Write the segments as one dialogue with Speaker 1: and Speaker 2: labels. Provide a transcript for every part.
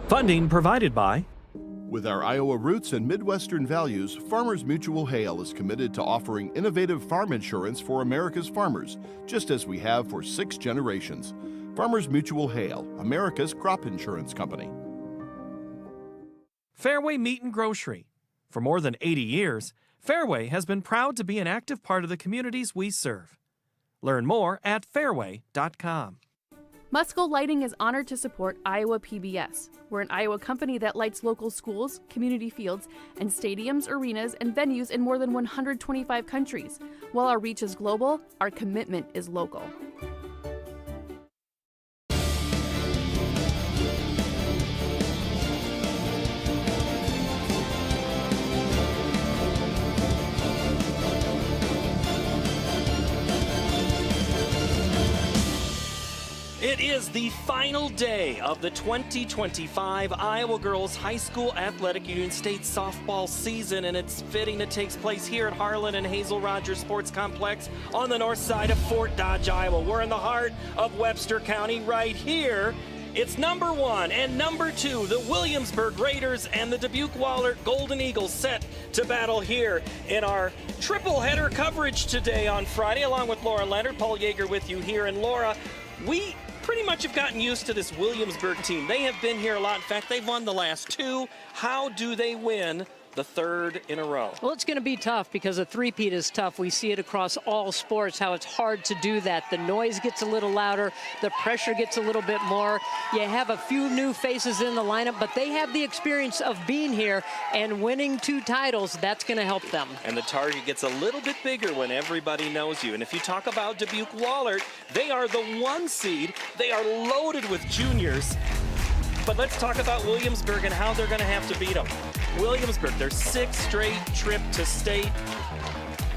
Speaker 1: Funding provided by
Speaker 2: With our Iowa roots and Midwestern values, Farmers Mutual Hail is committed to offering innovative farm insurance for America's farmers, just as we have for 6 generations. Farmers Mutual Hail, America's crop insurance company.
Speaker 1: Fareway Meat and Grocery. For more than 80 years, Fareway has been proud to be an active part of the communities we serve. Learn more at fareway.com.
Speaker 3: Musco Lighting is honored to support Iowa PBS. We're an Iowa company that lights local schools, community fields, and stadiums, arenas, and venues in more than 125 countries. While our reach is global, our commitment is local.
Speaker 1: It is the final day of the 2025 Iowa Girls High School Athletic Union State softball season, and it's fitting it takes place here at Harlan and Hazel Rogers Sports Complex on the north side of Fort Dodge, Iowa. We're in the heart of Webster County right here. It's number 1 and number 2, the Williamsburg Raiders and the Dubuque Wahlert Golden Eagles set to battle here in our triple header coverage today on Friday, along with Laura Leonard. Paul Yeager with you here. And Laura, we pretty much have gotten used to this Williamsburg team. They have been here a lot. In fact, they've won the last 2. How do they win the 3rd in a row?
Speaker 4: Well, it's going to be tough because a three-peat is tough. We see it across all sports, how it's hard to do that. The noise gets a little louder. The pressure gets a little bit more. You have a few new faces in the lineup, but they have the experience of being here and winning 2 titles. That's going to help them.
Speaker 1: And the target gets a little bit bigger when everybody knows you. And if you talk about Dubuque Wahlert, they are the 1 seed. They are loaded with juniors. But let's talk about Williamsburg and how they're going to have to beat them. Williamsburg, their 6th straight trip to state.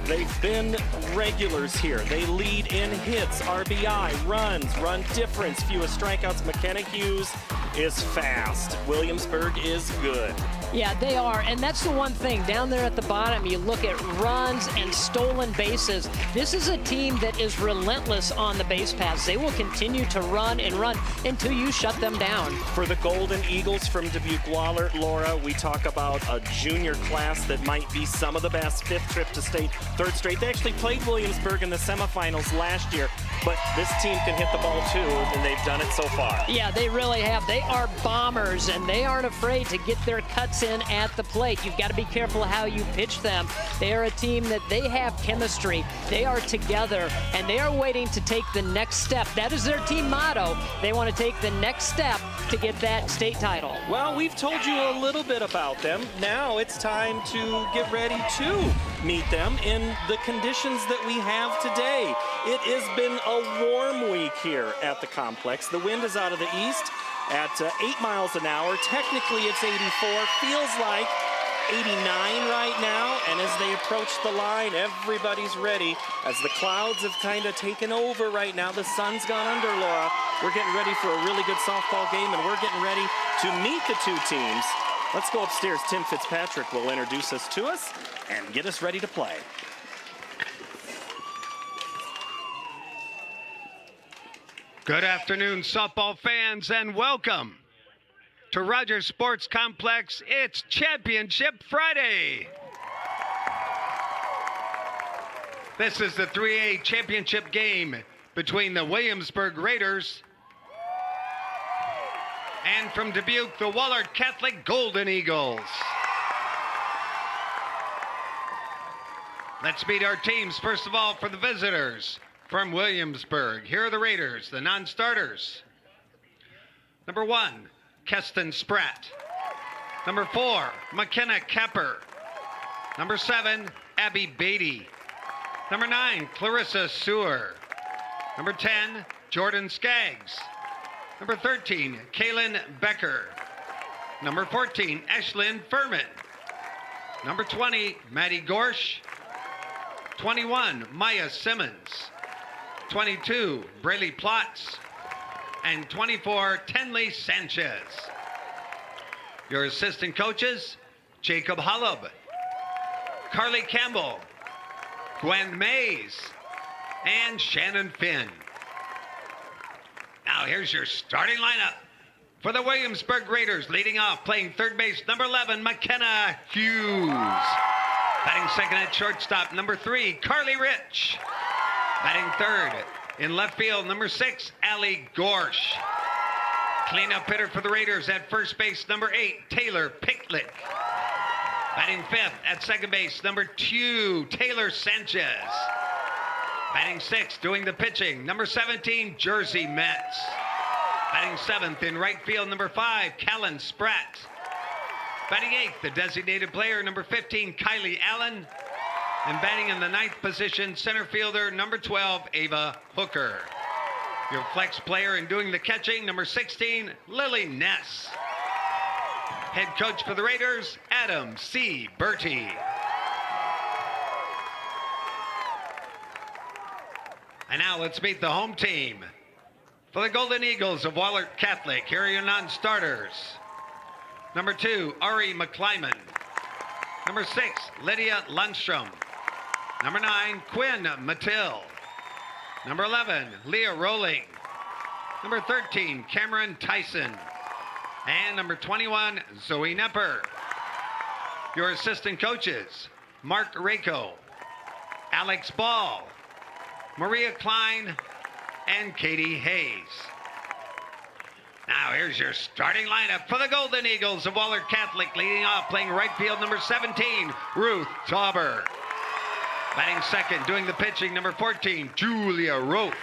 Speaker 1: They've been regulars here. They lead in hits, RBI, runs, run difference, fewest strikeouts. McKenna Hughes is fast. Williamsburg is good.
Speaker 4: Yeah, they are, and that's the one thing. Down there at the bottom, you look at runs and stolen bases. This is a team that is relentless on the base paths. They will continue to run and run until you shut them down.
Speaker 1: For the Golden Eagles from Dubuque Wahlert, Laura, we talk about a junior class that might be some of the best. 5th trip to state, 3rd straight. They actually played Williamsburg in the semifinals last year, but this team can hit the ball too, and they've done it so far.
Speaker 4: Yeah, they really have. They are bombers, and they aren't afraid to get their cuts in at the plate. You've got to be careful how you pitch them. They are a team that they have chemistry. They are together, and they are waiting to take the next step. That is their team motto. They want to take the next step to get that state title.
Speaker 1: Well, we've told you a little bit about them. Now it's time to get ready to meet them in the conditions that we have today. It has been a warm week here at the complex. The wind is out of the east at 8 miles an hour. Technically it's 84, feels like 89 right now, and as they approach the line, everybody's ready. As the clouds have kind of taken over right now, the sun's gone under, Laura. We're getting ready for a really good softball game, and we're getting ready to meet the 2 teams. Let's go upstairs. Tim Fitzpatrick will introduce us to us and get us ready to play.
Speaker 5: Good afternoon, softball fans, and welcome to Rogers Sports Complex. It's Championship Friday. This is the 3A championship game between the Williamsburg Raiders and from Dubuque, the Wahlert Catholic Golden Eagles. Let's meet our teams. First of all, for the visitors from Williamsburg, here are the Raiders, the non-starters. Number 1, Keston Spratt. Number 4, McKenna Kepper. Number 7, Abby Beatty. Number 9, Clarissa Sewer. Number 10, Jordan Skaggs. Number 13, Kaylin Becker. Number 14, Ashlyn Furman. Number 20, Maddie Gorsh. 21, Maya Simmons. 22, Braylee Plotz. And 24, Tenley Sanchez. Your assistant coaches, Jacob Hollub, Carly Campbell, Gwen Mays, and Shannon Finn. Now here's your starting lineup. For the Williamsburg Raiders, leading off, playing third base, number 11, McKenna Hughes. Batting second at shortstop, number 3, Carly Rich. Batting third, in left field, number 6, Allie Gorsh. Cleanup hitter for the Raiders at first base, number 8, Taylor Picklick. Batting fifth at second base, number 2, Taylor Sanchez. Batting sixth, doing the pitching, number 17, Jersey Metz. Batting seventh in right field, number 5, Callan Spratt. Batting eighth, the designated player, number 15, Kylie Allen. And batting in the ninth position, center fielder, number 12, Ava Hooker. Your flex player and doing the catching, number 16, Lily Ness. Head coach for the Raiders, Adam C. Bertie. And now let's meet the home team. For the Golden Eagles of Wahlert Catholic, here are your non-starters. Number 2, Ari McClyman. Number 6, Lydia Lundstrom. Number 9, Quinn Mathill. Number 11, Leah Rowling. Number 13, Cameron Tyson. And number 21, Zoe Nepper. Your assistant coaches, Mark Rako, Alex Ball, Maria Klein, and Katie Hayes. Now here's your starting lineup for the Golden Eagles of Wahlert Catholic. Leading off, playing right field, number 17, Ruth Tauber. Batting second, doing the pitching, number 14, Julia Roth.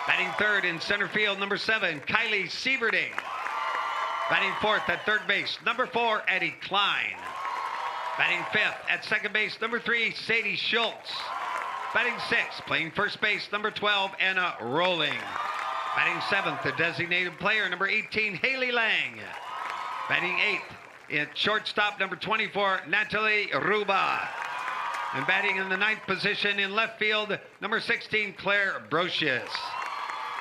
Speaker 5: Batting third in center field, number 7, Kylie Sieverding. Batting fourth at third base, number 4, Eddie Klein. Batting fifth at second base, number 3, Sadie Schultz. Batting sixth, playing first base, number 12, Anna Rowling. Batting seventh, the designated player, number 18, Haley Lang. Batting eighth, at shortstop, number 24, Natalie Ruba. And batting in the ninth position in left field, number 16, Claire Brocious.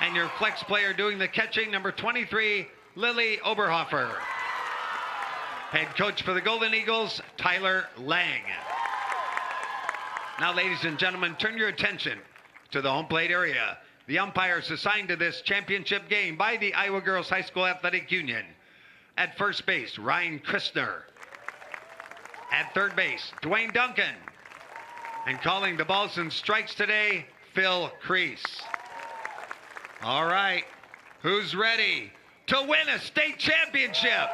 Speaker 5: And your flex player doing the catching, number 23, Lily Oberhofer. Head coach for the Golden Eagles, Tyler Lang. Now, ladies and gentlemen, turn your attention to the home plate area. The umpires assigned to this championship game by the Iowa Girls High School Athletic Union. At first base, Ryan Christner. At third base, Dwayne Duncan. And calling the balls and strikes today, Phil Crease. All right, who's ready to win a state championship?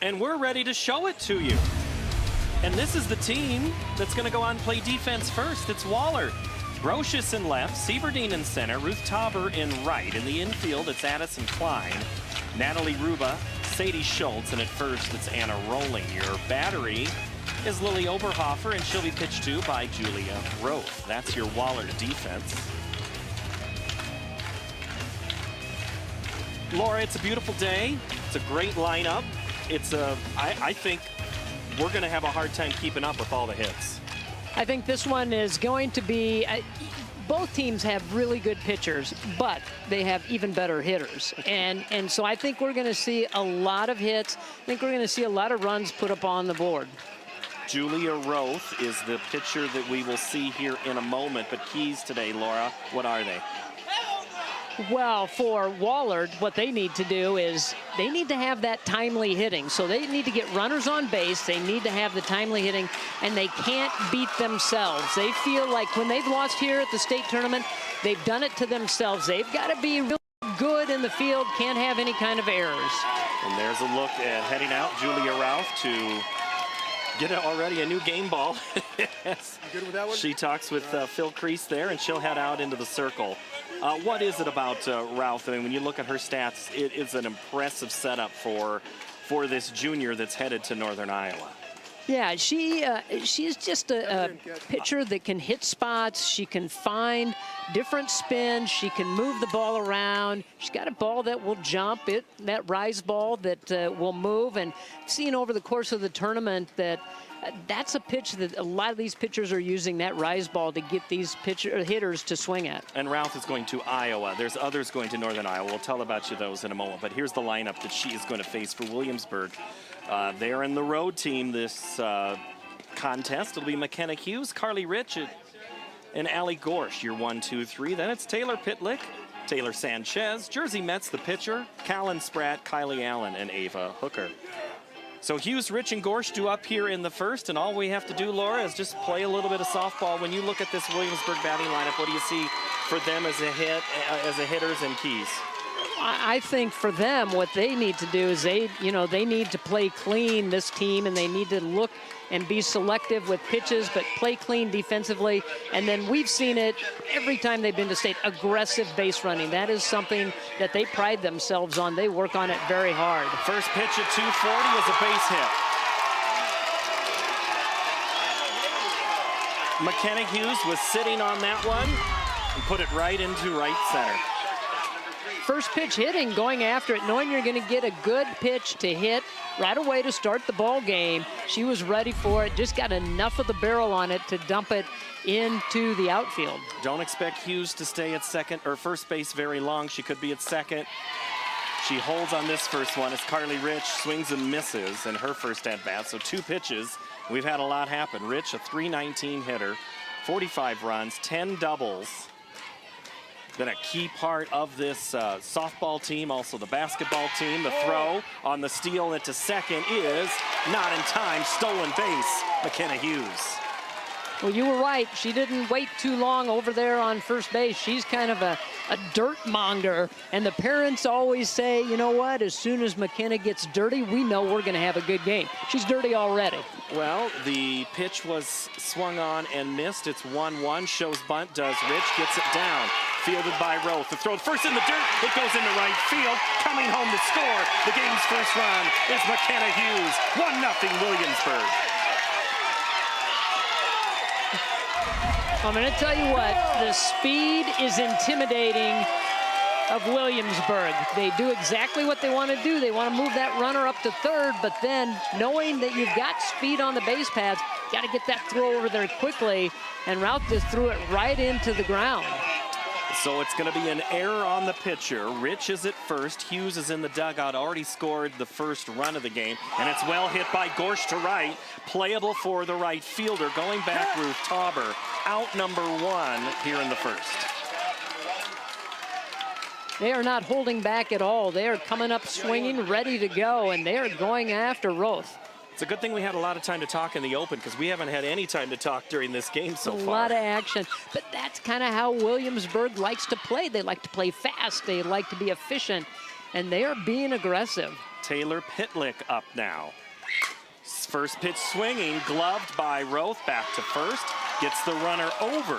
Speaker 1: And we're ready to show it to you. And this is the team that's going to go on and play defense first. It's Wahlert. Brocious in left, Sieverding in center, Ruth Tauber in right. In the infield, it's Addison Klein, Natalie Ruba, Sadie Schultz, and at first, it's Anna Rowling. Your battery is Lily Oberhofer, and she'll be pitched to by Julia Roth. That's your Wahlert defense. Laura, it's a beautiful day. It's a great lineup. I think we're going to have a hard time keeping up with all the hits.
Speaker 4: I think this one is going to be, both teams have really good pitchers, but they have even better hitters. And so I think we're going to see a lot of hits. I think we're going to see a lot of runs put up on the board.
Speaker 1: Julia Roth is the pitcher that we will see here in a moment, but keys today, Laura, what are they?
Speaker 4: Well, for Wahlert, what they need to do is they need to have that timely hitting. So they need to get runners on base. They need to have the timely hitting, and they can't beat themselves. They feel like when they've lost here at the state tournament, they've done it to themselves. They've got to be real good in the field, can't have any kind of errors.
Speaker 1: And there's a look at heading out, Julia Roth, to get already a new game ball. Yes. You good with that one? She talks with Phil Crease there, and she'll head out into the circle. What is it about Routh? I mean, when you look at her stats, it is an impressive setup for this junior that's headed to Northern Iowa.
Speaker 4: Yeah, she's just a pitcher that can hit spots. She can find different spins. She can move the ball around. She's got a ball that will jump, that rise ball that will move. And seeing over the course of the tournament that that's a pitch that a lot of these pitchers are using, that rise ball, to get these hitters to swing at.
Speaker 1: And Routh is going to Iowa. There's others going to Northern Iowa. We'll tell about you those in a moment. But here's the lineup that she is going to face for Williamsburg. They're in the road team this contest. It'll be McKenna Hughes, Carly Rich, and Allie Gorsh, your 1, 2, 3. Then it's Taylor Pitlick, Taylor Sanchez, Jersey Mets, the pitcher, Callan Spratt, Kylie Allen, and Ava Hooker. So Hughes, Rich, and Gorsh do up here in the first, and all we have to do, Laura, is just play a little bit of softball. When you look at this Williamsburg batting lineup, what do you see for them as a hitters and keys?
Speaker 4: I think for them, what they need to do is they need to play clean, this team, and they need to look and be selective with pitches, but play clean defensively. And then we've seen it every time they've been to state, aggressive base running. That is something that they pride themselves on. They work on it very hard.
Speaker 1: First pitch at 240 is a base hit. McKenna Hughes was sitting on that one and put it right into right center.
Speaker 4: First pitch hitting, going after it, knowing you're going to get a good pitch to hit right away to start the ball game. She was ready for it, just got enough of the barrel on it to dump it into the outfield.
Speaker 1: Don't expect Hughes to stay at second or first base very long. She could be at second. She holds on this first one as Carly Rich swings and misses in her first at-bat. So 2 pitches. We've had a lot happen. Rich, a .319 hitter, 45 runs, 10 doubles. Been a key part of this softball team, also the basketball team. The throw on the steal into second is not in time. Stolen base, McKenna Hughes.
Speaker 4: Well, you were right. She didn't wait too long over there on first base. She's kind of a dirt monger, and the parents always say, you know what, as soon as McKenna gets dirty, we know we're going to have a good game. She's dirty already.
Speaker 1: Well, the pitch was swung on and missed. It's 1-1. Shows bunt, does Rich, gets it down. Fielded by Roth. The throw first in the dirt. It goes into right field. Coming home to score. The game's first run is McKenna Hughes. 1-0 Williamsburg.
Speaker 4: I'm going to tell you what, the speed is intimidating of Williamsburg. They do exactly what they want to do. They want to move that runner up to third, but then knowing that you've got speed on the base paths, got to get that throw over there quickly, and Routh just threw it right into the ground.
Speaker 1: So it's going to be an error on the pitcher. Rich is at first. Hughes is in the dugout, already scored the first run of the game, and it's well hit by Gorsh to right. Playable for the right fielder. Going back, Ruth Tauber, out number 1 here in the first.
Speaker 4: They are not holding back at all. They are coming up swinging, ready to go, and they are going after Roth.
Speaker 1: It's a good thing we had a lot of time to talk in the open, because we haven't had any time to talk during this game so far.
Speaker 4: A lot of action, but that's kind of how Williamsburg likes to play. They like to play fast. They like to be efficient, and they are being aggressive.
Speaker 1: Taylor Pitlick up now. First pitch swinging, gloved by Roth, back to first. Gets the runner over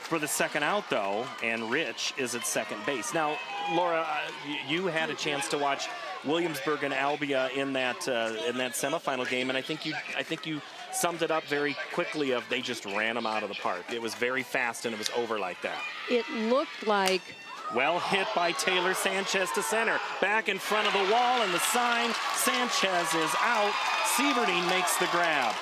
Speaker 1: for the second out, though, and Rich is at second base. Now, Laura, you had a chance to watch Williamsburg and Albia in that semifinal game, and I think you summed it up very quickly. Of they just ran them out of the park. It was very fast, and it was over like that.
Speaker 4: It looked like.
Speaker 1: Well hit by Taylor Sanchez to center. Back in front of the wall, and the sign, Sanchez is out. Sieverding makes the grab.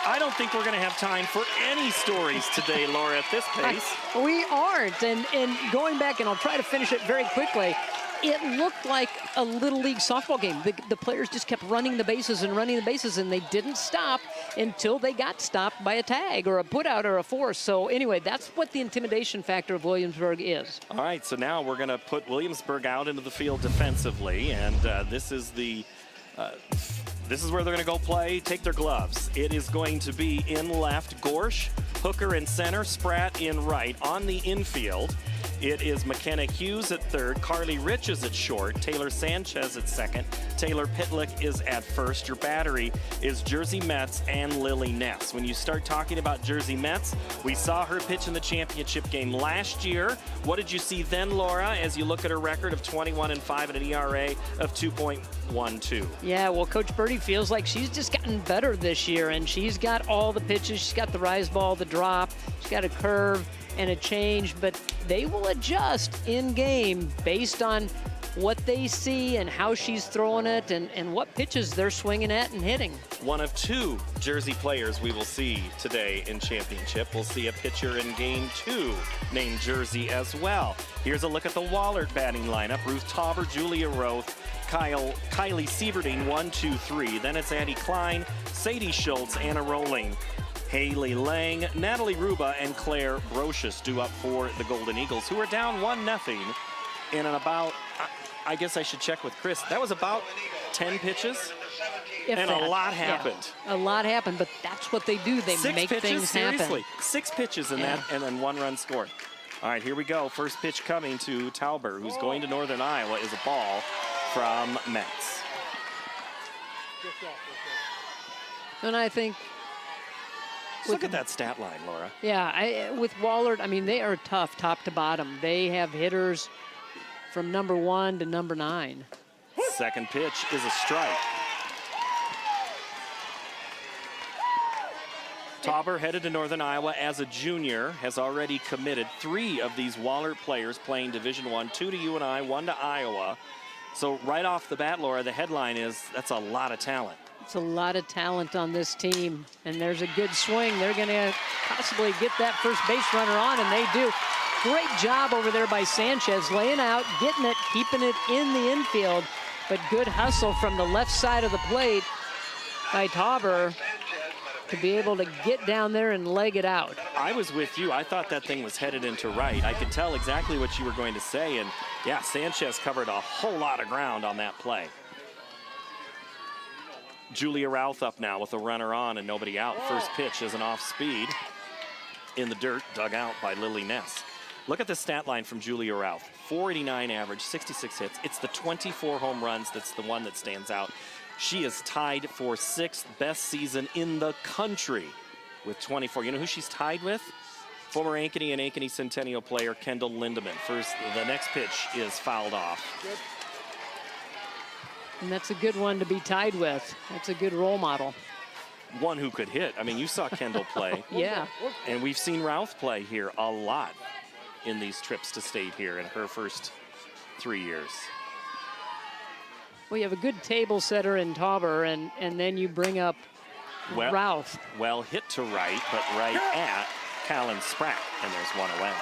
Speaker 1: I don't think we're going to have time for any stories today, Laura, at this pace.
Speaker 4: We aren't. And going back, and I'll try to finish it very quickly, it looked like a Little League softball game. The players just kept running the bases, and they didn't stop until they got stopped by a tag or a put-out or a force. So anyway, that's what the intimidation factor of Williamsburg is.
Speaker 1: All right, so now we're going to put Williamsburg out into the field defensively, and this is where they're going to go play, take their gloves. It is going to be in left, Gorsh, Hooker in center, Spratt in right. On the infield, it is McKenna Hughes at third, Carly Rich is at short, Taylor Sanchez at second, Taylor Pitlick is at first. Your battery is Jersey Mets and Lily Ness. When you start talking about Jersey Mets, we saw her pitch in the championship game last year. What did you see then, Laura, as you look at her record of 21-5 and an ERA of 2.12?
Speaker 4: Yeah, well, Coach Birdie feels like she's just gotten better this year, and she's got all the pitches. She's got the rise ball, the drop, she's got a curve and a change, but they will adjust in game based on what they see and how she's throwing it and what pitches they're swinging at and hitting.
Speaker 1: One of 2 Jersey players we will see today in championship. We'll see a pitcher in game 2 named Jersey as well. Here's a look at the Wahlert batting lineup. Ruth Tauber, Julia Roth, Kylie Sieverding, 1, 2, 3. Then it's Addie Klein, Sadie Schultz, Anna Rolling, Haley Lang, Natalie Ruba, and Claire Brocious due up for the Golden Eagles, who are down 1-0 in an about, I guess I should check with Chris, that was about 10 pitches?
Speaker 4: If
Speaker 1: and
Speaker 4: that.
Speaker 1: a lot happened.
Speaker 4: Yeah, a lot happened, but that's what they do. They
Speaker 1: 6
Speaker 4: make
Speaker 1: pitches,
Speaker 4: things
Speaker 1: seriously.
Speaker 4: happen.
Speaker 1: 6 pitches in that, and then 1 run scored. All right, here we go. First pitch coming to Tauber, who's going to Northern Iowa, is a ball from Metz.
Speaker 4: And I think...
Speaker 1: Look at that stat line, Laura.
Speaker 4: Yeah, with Wahlert, I mean, they are tough top to bottom. They have hitters from number 1 to number 9.
Speaker 1: Second pitch is a strike. Tauber, headed to Northern Iowa as a junior, has already committed 3 of these Wahlert players playing Division I, 2 to UNI, 1 to Iowa. So right off the bat, Laura, the headline is that's a lot of talent.
Speaker 4: It's a lot of talent on this team, and there's a good swing. They're going to possibly get that first base runner on, and they do. Great job over there by Sanchez, laying out, getting it, keeping it in the infield, but good hustle from the left side of the plate by Tauber to be able to get down there and leg it out.
Speaker 1: I was with you. I thought that thing was headed into right. I could tell exactly what you were going to say, and yeah, Sanchez covered a whole lot of ground on that play. Julia Routh up now with a runner on and nobody out. First pitch is an off speed in the dirt, dug out by Lily Ness. Look at the stat line from Julia Routh. 489 average, 66 hits. It's the 24 home runs that's the one that stands out. She is tied for 6th best season in the country with 24. You know who she's tied with? Former Ankeny and Ankeny Centennial player Kendall Lindemann. First, the next pitch is fouled off.
Speaker 4: And that's a good one to be tied with. That's a good role model.
Speaker 1: One who could hit. I mean, you saw Kendall play.
Speaker 4: Yeah.
Speaker 1: And we've seen Routh play here a lot in these trips to state here in her first 3 years.
Speaker 4: Well, you have a good table setter in Tauber, and then you bring up Routh.
Speaker 1: Well hit to right, but right at Callan Spratt, and there's one away.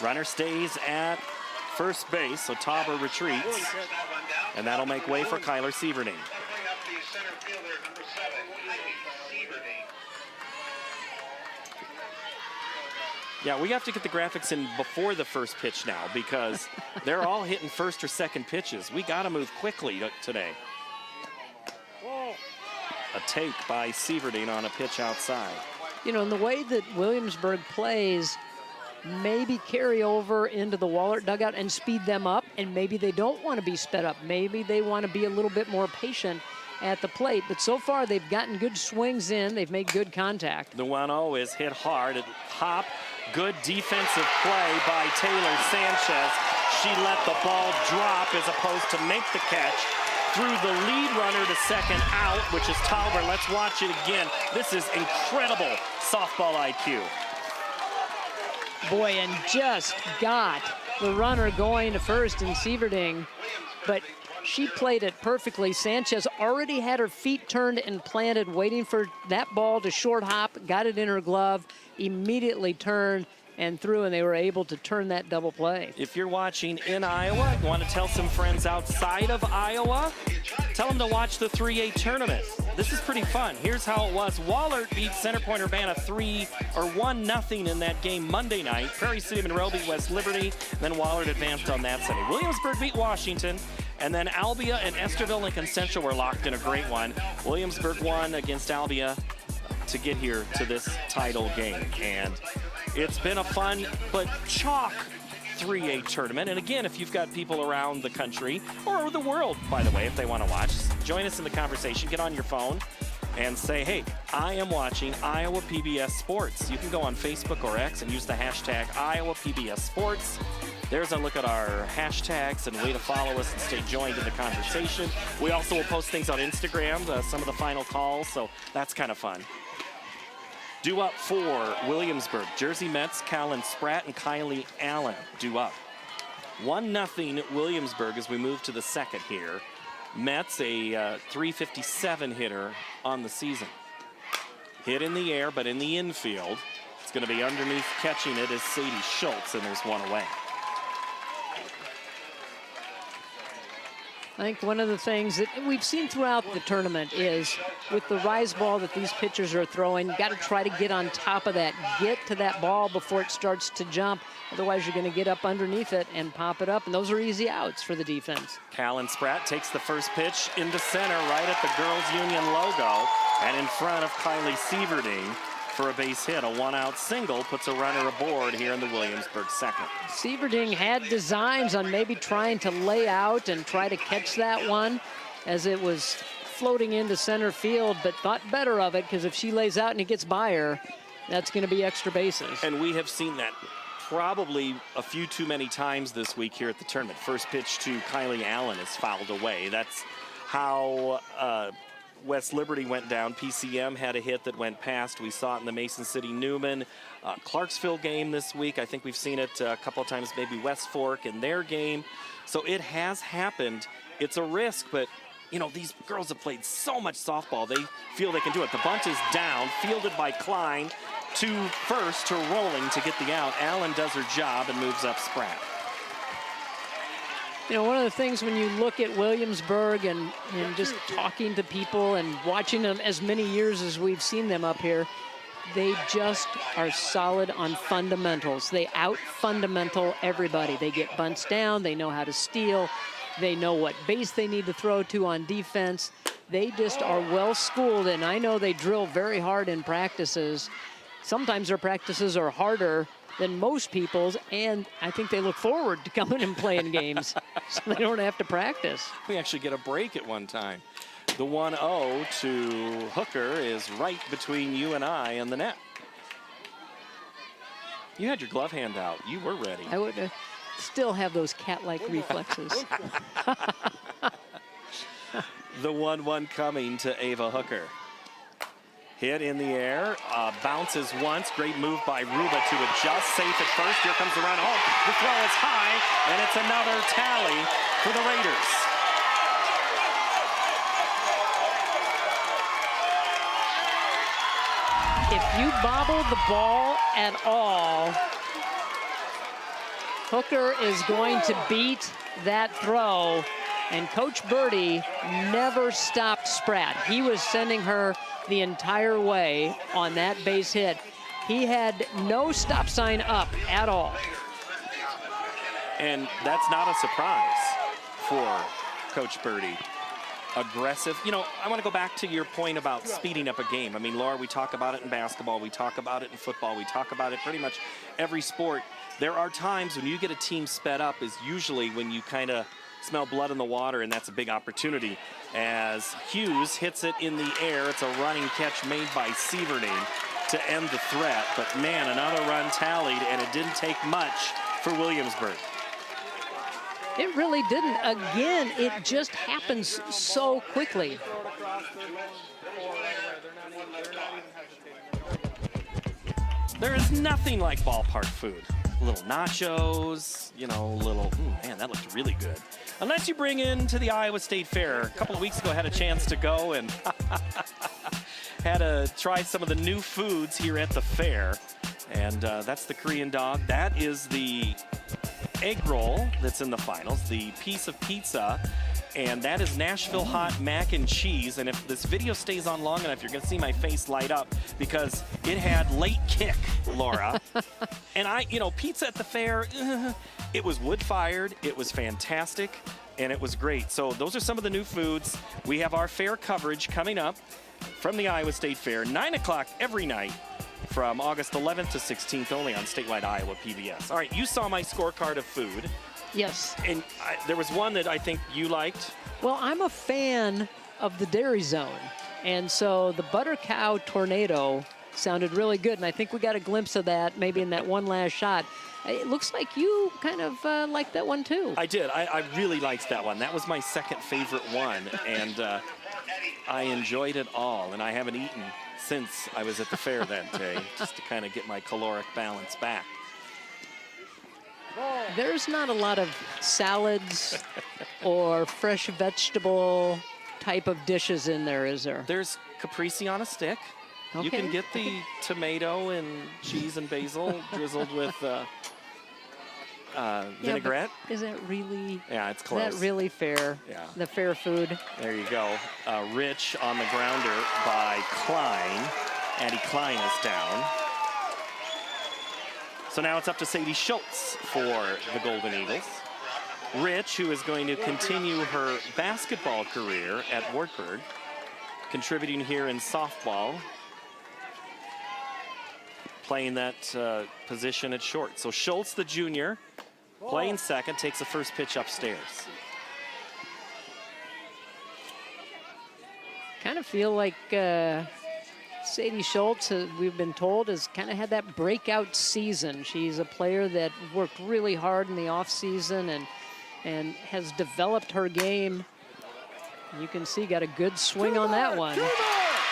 Speaker 1: Runner stays at first base, so Tauber retreats, and that'll make way for Kyler Sieverding. Yeah, we have to get the graphics in before the first pitch now because they're all hitting first or second pitches. We got to move quickly today. A take by Sieverding on a pitch outside.
Speaker 4: You know, in the way that Williamsburg plays, maybe carry over into the Wahlert dugout and speed them up, and maybe they don't want to be sped up. Maybe they want to be a little bit more patient at the plate, but so far they've gotten good swings in. They've made good contact.
Speaker 1: The 1-0 is hit hard at hop. Good defensive play by Taylor Sanchez. She let the ball drop as opposed to make the catch. Threw the lead runner to second out, which is Tauber. Let's watch it again. This is incredible softball IQ.
Speaker 4: Boy, and just got the runner going to first in Sieverding, but she played it perfectly. Sanchez already had her feet turned and planted, waiting for that ball to short hop, got it in her glove, immediately turned and threw, and they were able to turn that double play.
Speaker 1: If you're watching in Iowa, you want to tell some friends outside of Iowa, tell them to watch the 3A tournament. This is pretty fun. Here's how it was. Wahlert beat Center Point Urbana 1-0 in that game Monday night. Prairie City Monroe beat West Liberty. Then Wahlert advanced on that Sunday. Williamsburg beat Washington. And then Albia and Esterville and Concentra were locked in a great one. Williamsburg won against Albia to get here to this title game. And it's been a fun but chalk 3A tournament. And again, if you've got people around the country or the world, by the way, if they want to watch, join us in the conversation. Get on your phone and say, hey, I am watching Iowa PBS Sports. You can go on Facebook or X and use the hashtag Iowa PBS Sports. There's a look at our hashtags and a way to follow us and stay joined in the conversation. We also will post things on Instagram, some of the final calls, so that's kind of fun. Due up for Williamsburg, Jersey Metz, Callan Spratt, and Kylie Allen due up. 1-0 Williamsburg as we move to the second here. Metz, a .357 hitter on the season. Hit in the air, but in the infield. It's going to be underneath. Catching it is Sadie Schultz, and there's one away.
Speaker 4: I think one of the things that we've seen throughout the tournament is with the rise ball that these pitchers are throwing, you got to try to get on top of that, get to that ball before it starts to jump. Otherwise, you're going to get up underneath it and pop it up, and those are easy outs for the defense.
Speaker 1: Callan Spratt takes the first pitch into center right at the Girls Union logo and in front of Kylie Sieverding for a base hit. A one-out single puts a runner aboard here in the Williamsburg second.
Speaker 4: Sieverding had designs on maybe trying to lay out and try to catch that one as it was floating into center field, but thought better of it because if she lays out and it gets by her, that's going to be extra bases.
Speaker 1: And we have seen that probably a few too many times this week here at the tournament. First pitch to Kylie Allen is fouled away. That's how West Liberty went down. PCM had a hit that went past. We saw it in the Mason City Newman Clarksville game this week. I think we've seen it a couple of times, maybe West Fork in their game. So it has happened. It's a risk, but you know, these girls have played so much softball. They feel they can do it. The bunt is down, fielded by Klein to first, to rolling to get the out. Allen does her job and moves up Spratt.
Speaker 4: You know, one of the things when you look at Williamsburg and just talking to people and watching them as many years as we've seen them up here, they just are solid on fundamentals. They out-fundamental everybody. They get bunts down. They know how to steal. They know what base they need to throw to on defense. They just are well-schooled, and I know they drill very hard in practices. Sometimes their practices are harder than most people's, and I think they look forward to coming and playing games so they don't have to practice.
Speaker 1: We actually get a break at one time. The 1-0 to Hooker is right between you and I and the net. You had your glove hand out. You were ready.
Speaker 4: I would still have those cat-like reflexes.
Speaker 1: The 1-1 coming to Ava Hooker. Hit in the air, bounces once. Great move by Ruba to adjust. Safe at first. Here comes the run home. The throw is high, and it's another tally for the Raiders.
Speaker 4: If you bobble the ball at all, Hooker is going to beat that throw, and Coach Birdie never stopped Spratt. He was sending her the entire way on that base hit. He had no stop sign up at all.
Speaker 1: And that's not a surprise for Coach Birdie. Aggressive. You know, I want to go back to your point about speeding up a game. I mean, Laura, we talk about it in basketball. We talk about it in football. We talk about it pretty much every sport. There are times when you get a team sped up is usually when you kind of smell blood in the water, and that's a big opportunity. As Hughes hits it in the air, it's a running catch made by Sieverding to end the threat. But man, another run tallied, and it didn't take much for Williamsburg.
Speaker 4: It really didn't. Again, it just happens so quickly.
Speaker 1: There is nothing like ballpark food. Little nachos, you know, little, man, that looked really good. Unless you bring into the Iowa State Fair. A couple of weeks ago, I had a chance to go and had to try some of the new foods here at the fair. And that's the Korean dog. That is the egg roll that's in the finals, the piece of pizza, and that is Nashville hot mac and cheese. And if this video stays on long enough, you're going to see my face light up because it had late kick, Laura. And pizza at the fair, it was wood-fired, it was fantastic, and it was great. So those are some of the new foods. We have our fair coverage coming up from the Iowa State Fair, 9 o'clock every night from August 11th to 16th, only on statewide Iowa PBS. All right, you saw my scorecard of food.
Speaker 4: Yes.
Speaker 1: And there was one that I think you liked.
Speaker 4: Well, I'm a fan of the Dairy Zone. And so the Butter Cow Tornado sounded really good. And I think we got a glimpse of that maybe in that one last shot. It looks like you kind of liked that one too.
Speaker 1: I did. I really liked that one. That was my second favorite one. And I enjoyed it all. And I haven't eaten since I was at the fair that day, just to kind of get my caloric balance back.
Speaker 4: There's not a lot of salads or fresh vegetable type of dishes in there, is there?
Speaker 1: There's caprese on a stick.
Speaker 4: Okay.
Speaker 1: You can get the tomato and cheese and basil drizzled with vinaigrette.
Speaker 4: Yeah, is that really?
Speaker 1: Yeah, it's
Speaker 4: Is
Speaker 1: close.
Speaker 4: that really fair?
Speaker 1: Yeah.
Speaker 4: The fair food.
Speaker 1: There you go. Rich on the grounder by Klein. Addie Klein is down. So now it's up to Sadie Schultz for the Golden Eagles. Rich, who is going to continue her basketball career at Wartburg, contributing here in softball, playing that position at short. So Schultz, the junior, playing second, takes the first pitch upstairs.
Speaker 4: Kind of feel like Sadie Schultz, we've been told, has kind of had that breakout season. She's a player that worked really hard in the offseason and has developed her game. You can see, got a good swing on that one.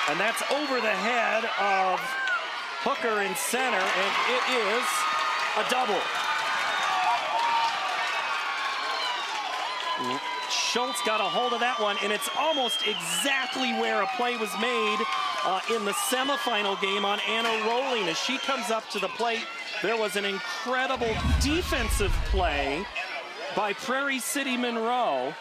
Speaker 1: And that's over the head of Hooker in center, and it is a double. Schultz got a hold of that one, and it's almost exactly where a play was made in the semifinal game on Anna Rowling. As she comes up to the plate, there was an incredible defensive play by Prairie City Monroe.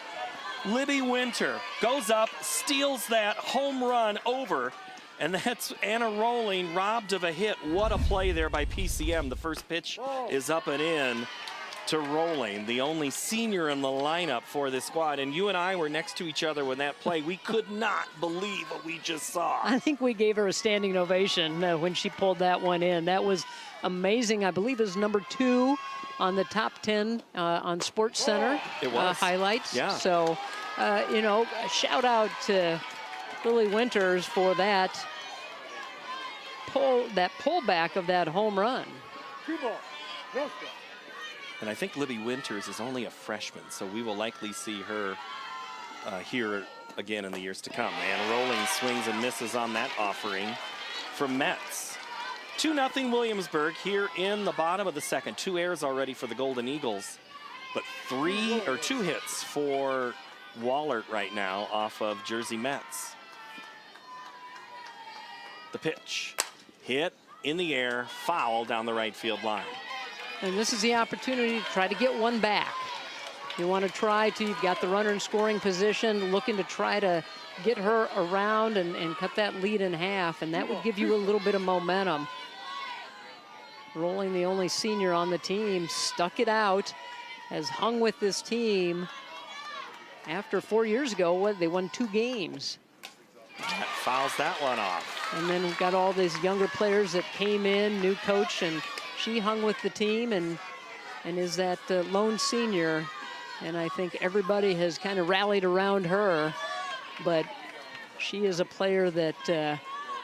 Speaker 1: Libby Winter goes up, steals that home run over, and that's Anna Rowling robbed of a hit. What a play there by PCM. The first pitch is up and in to Rowling, the only senior in the lineup for this squad. And you and I were next to each other when that play. We could not believe what we just saw.
Speaker 4: I think we gave her a standing ovation when she pulled that one in. That was amazing. I believe it was number 2 on the top 10 on Sports Center.
Speaker 1: It was.
Speaker 4: Highlights.
Speaker 1: Yeah.
Speaker 4: So, you know, a shout out to Lily Winters for that pullback of that home run.
Speaker 1: And I think Libby Winters is only a freshman, so we will likely see her here again in the years to come. And Rowling swings and misses on that offering from Metz. 2-0 Williamsburg here in the bottom of the second. 2 errors already for the Golden Eagles, but 2 hits for Wahlert right now off of Jersey Metz. The pitch, hit in the air, foul down the right field line.
Speaker 4: And this is the opportunity to try to get one back. You want to try to, you've got the runner in scoring position, looking to try to get her around and cut that lead in half, and that would give you a little bit of momentum. Rowling, the only senior on the team, stuck it out, has hung with this team. After 4 years ago, they won 2 games.
Speaker 1: That fouls that one off.
Speaker 4: And then we've got all these younger players that came in, new coach, and she hung with the team and is that lone senior. And I think everybody has kind of rallied around her, but she is a player that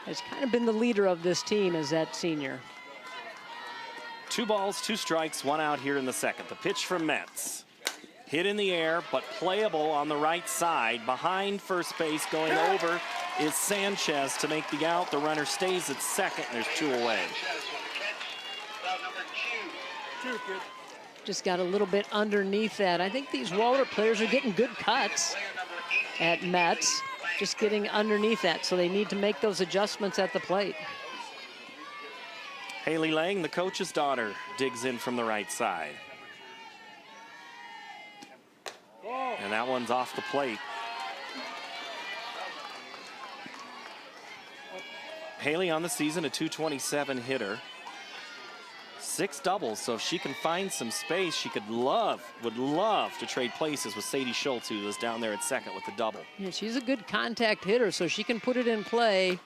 Speaker 4: has kind of been the leader of this team as that senior.
Speaker 1: 2 balls, 2 strikes, 1 out here in the second. The pitch from Metz. Hit in the air, but playable on the right side. Behind first base, going over is Sanchez to make the out. The runner stays at second, and there's 2 away.
Speaker 4: Just got a little bit underneath that. I think these Wahlert players are getting good cuts at Metz, just getting underneath that, so they need to make those adjustments at the plate.
Speaker 1: Haley Lang, the coach's daughter, digs in from the right side. And that one's off the plate. Haley on the season, a .227 hitter. 6 doubles, so if she can find some space, she would love to trade places with Sadie Schultz, who is down there at second with the double.
Speaker 4: Yeah, she's a good contact hitter, so she can put it in play,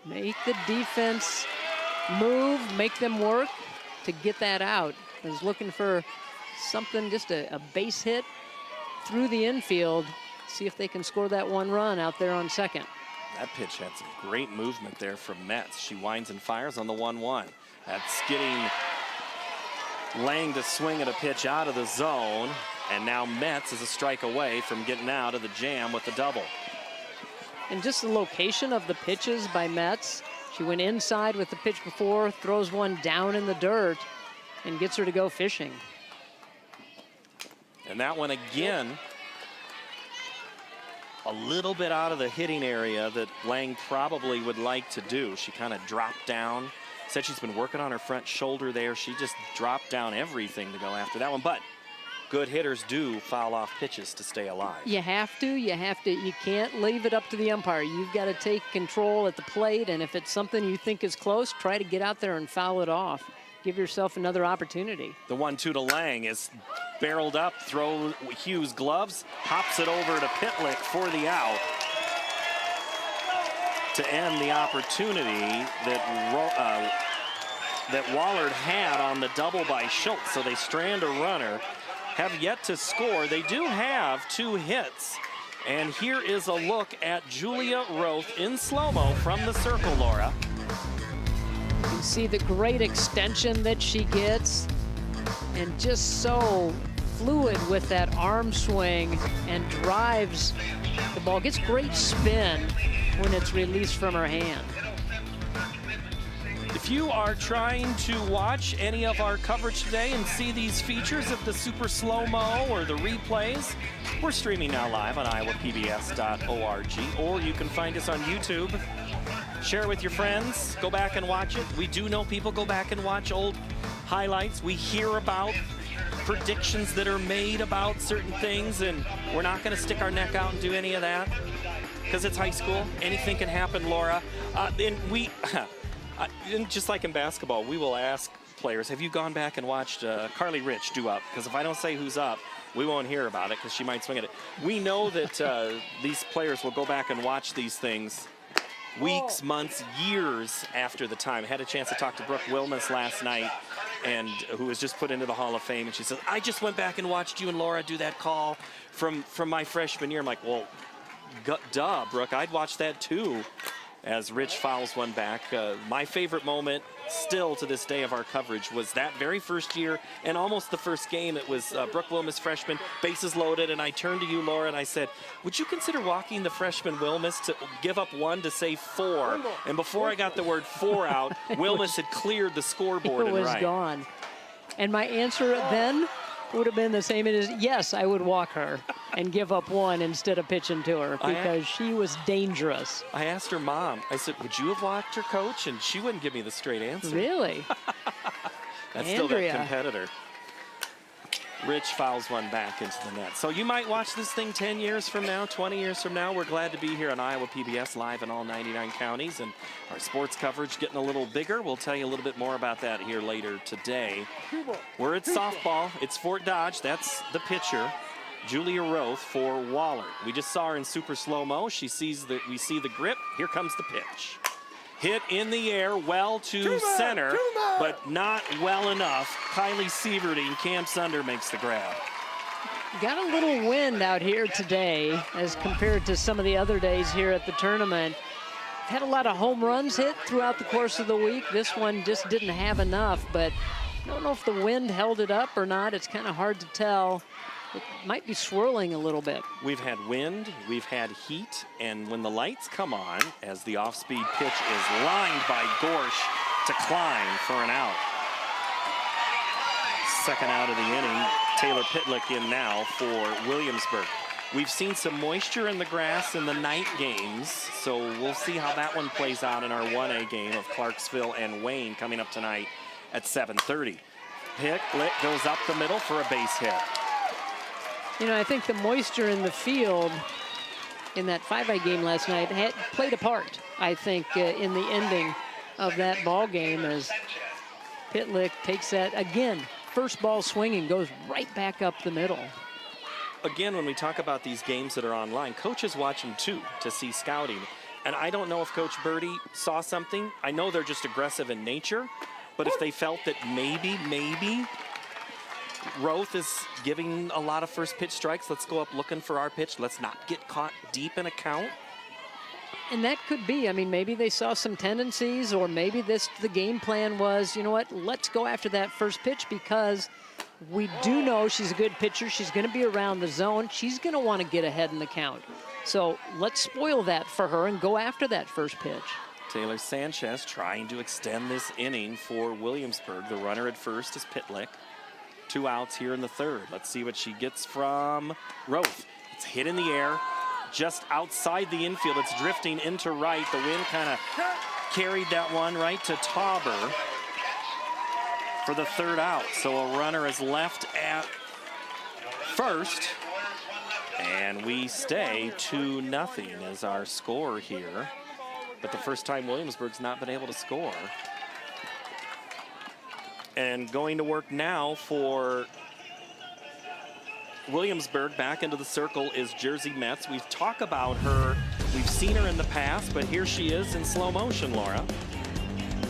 Speaker 4: make the defense move, make them work to get that out. I was looking for something, just a base hit through the infield, see if they can score that 1 run out there on second.
Speaker 1: That pitch had some great movement there from Metz. She winds and fires on the 1-1. That's getting Lang to swing at a pitch out of the zone, and now Metz is a strike away from getting out of the jam with the double.
Speaker 4: And just the location of the pitches by Metz. She went inside with the pitch before, throws one down in the dirt, and gets her to go fishing.
Speaker 1: And that one again, a little bit out of the hitting area that Lang probably would like to do. She kind of dropped down. Said she's been working on her front shoulder there. She just dropped down everything to go after that one. But good hitters do foul off pitches to stay alive.
Speaker 4: You have to. You can't leave it up to the umpire. You've got to take control at the plate, and if it's something you think is close, try to get out there and foul it off. Give yourself another opportunity.
Speaker 1: The 1-2 to Lang is barreled up, throw Hughes' gloves, hops it over to Pitlick for the out to end the opportunity that Wahlert had on the double by Schultz. So they strand a runner, have yet to score. They do have 2 hits. And here is a look at Julia Roth in slow-mo from the circle, Laura.
Speaker 4: You can see the great extension that she gets, and just so fluid with that arm swing, and drives the ball. Gets great spin when it's released from her hand.
Speaker 1: If you are trying to watch any of our coverage today and see these features of the super slow-mo or the replays, we're streaming now live on iowapbs.org, or you can find us on YouTube. Share it with your friends. Go back and watch it. We do know people go back and watch old highlights. We hear about predictions that are made about certain things, and we're not going to stick our neck out and do any of that because it's high school. Anything can happen, Laura. And just like in basketball, we will ask players, have you gone back and watched Carly Rich do up? Because if I don't say who's up, we won't hear about it because she might swing at it. We know that these players will go back and watch these things weeks, months, years after the time. I had a chance to talk to Brooke Wilmus last night, and who was just put into the Hall of Fame, and she said, I just went back and watched you and Laura do that call from my freshman year. I'm like, well, duh, Brooke, I'd watch that too. As Rich fouls one back. My favorite moment still to this day of our coverage was that very first year and almost the first game. It was Brooke Wilmus, freshman, bases loaded, and I turned to you, Laura, and I said, would you consider walking the freshman Wilmus to give up 1 to say 4? And before I got the word 4 out, Wilmus had cleared the scoreboard.
Speaker 4: It was gone. And my answer then would have been the same as, yes, I would walk her and give up 1 instead of pitching to her because she was dangerous.
Speaker 1: I asked her mom, I said, would you have walked her, coach? And she wouldn't give me the straight answer.
Speaker 4: Really?
Speaker 1: That's still that competitor. Rich fouls one back into the net. So you might watch this thing 10 years from now, 20 years from now. We're glad to be here on Iowa PBS live in all 99 counties, and our sports coverage getting a little bigger. We'll tell you a little bit more about that here later today. We're at softball. It's Fort Dodge. That's the pitcher, Julia Roth for Wahlert. We just saw her in super slow-mo. We see the grip. Here comes the pitch. Hit in the air, well to center, but not well enough. Kylie Sieverty and Cam Sunder makes the grab.
Speaker 4: Got a little wind out here today as compared to some of the other days here at the tournament. Had a lot of home runs hit throughout the course of the week. This one just didn't have enough, but I don't know if the wind held it up or not. It's kind of hard to tell. It might be swirling a little bit.
Speaker 1: We've had wind, we've had heat, and when the lights come on, as the off-speed pitch is lined by Gorsh to Klein for an out. Second out of the inning, Taylor Pitlick in now for Williamsburg. We've seen some moisture in the grass in the night games, so we'll see how that one plays out in our 1A game of Clarksville and Wayne coming up tonight at 7:30. Pitlick goes up the middle for a base hit.
Speaker 4: You know, I think the moisture in the field in that 5A game last night had played a part, I think, in the ending of that ball game as Pitlick takes that, again, first ball swinging, goes right back up the middle.
Speaker 1: Again, when we talk about these games that are online, coaches watch them too to see scouting. And I don't know if Coach Birdie saw something. I know they're just aggressive in nature, but if they felt that maybe Roth is giving a lot of first pitch strikes, let's go up looking for our pitch. Let's not get caught deep in a count.
Speaker 4: And that could be, I mean, maybe they saw some tendencies, or maybe the game plan was, you know what, let's go after that first pitch because we do know she's a good pitcher. She's going to be around the zone. She's going to want to get ahead in the count. So let's spoil that for her and go after that first pitch.
Speaker 1: Taylor Sanchez trying to extend this inning for Williamsburg. The runner at first is Pitlick. 2 outs here in the third. Let's see what she gets from Roth. It's hit in the air, just outside the infield. It's drifting into right. The wind kind of carried that one right to Tauber for the 3rd out. So a runner is left at first. And we stay 2-0 as our score here. But the first time Williamsburg's not been able to score. And going to work now for Williamsburg back into the circle is Jersey Metz. We've talked about her. We've seen her in the past, but here she is in slow motion, Laura.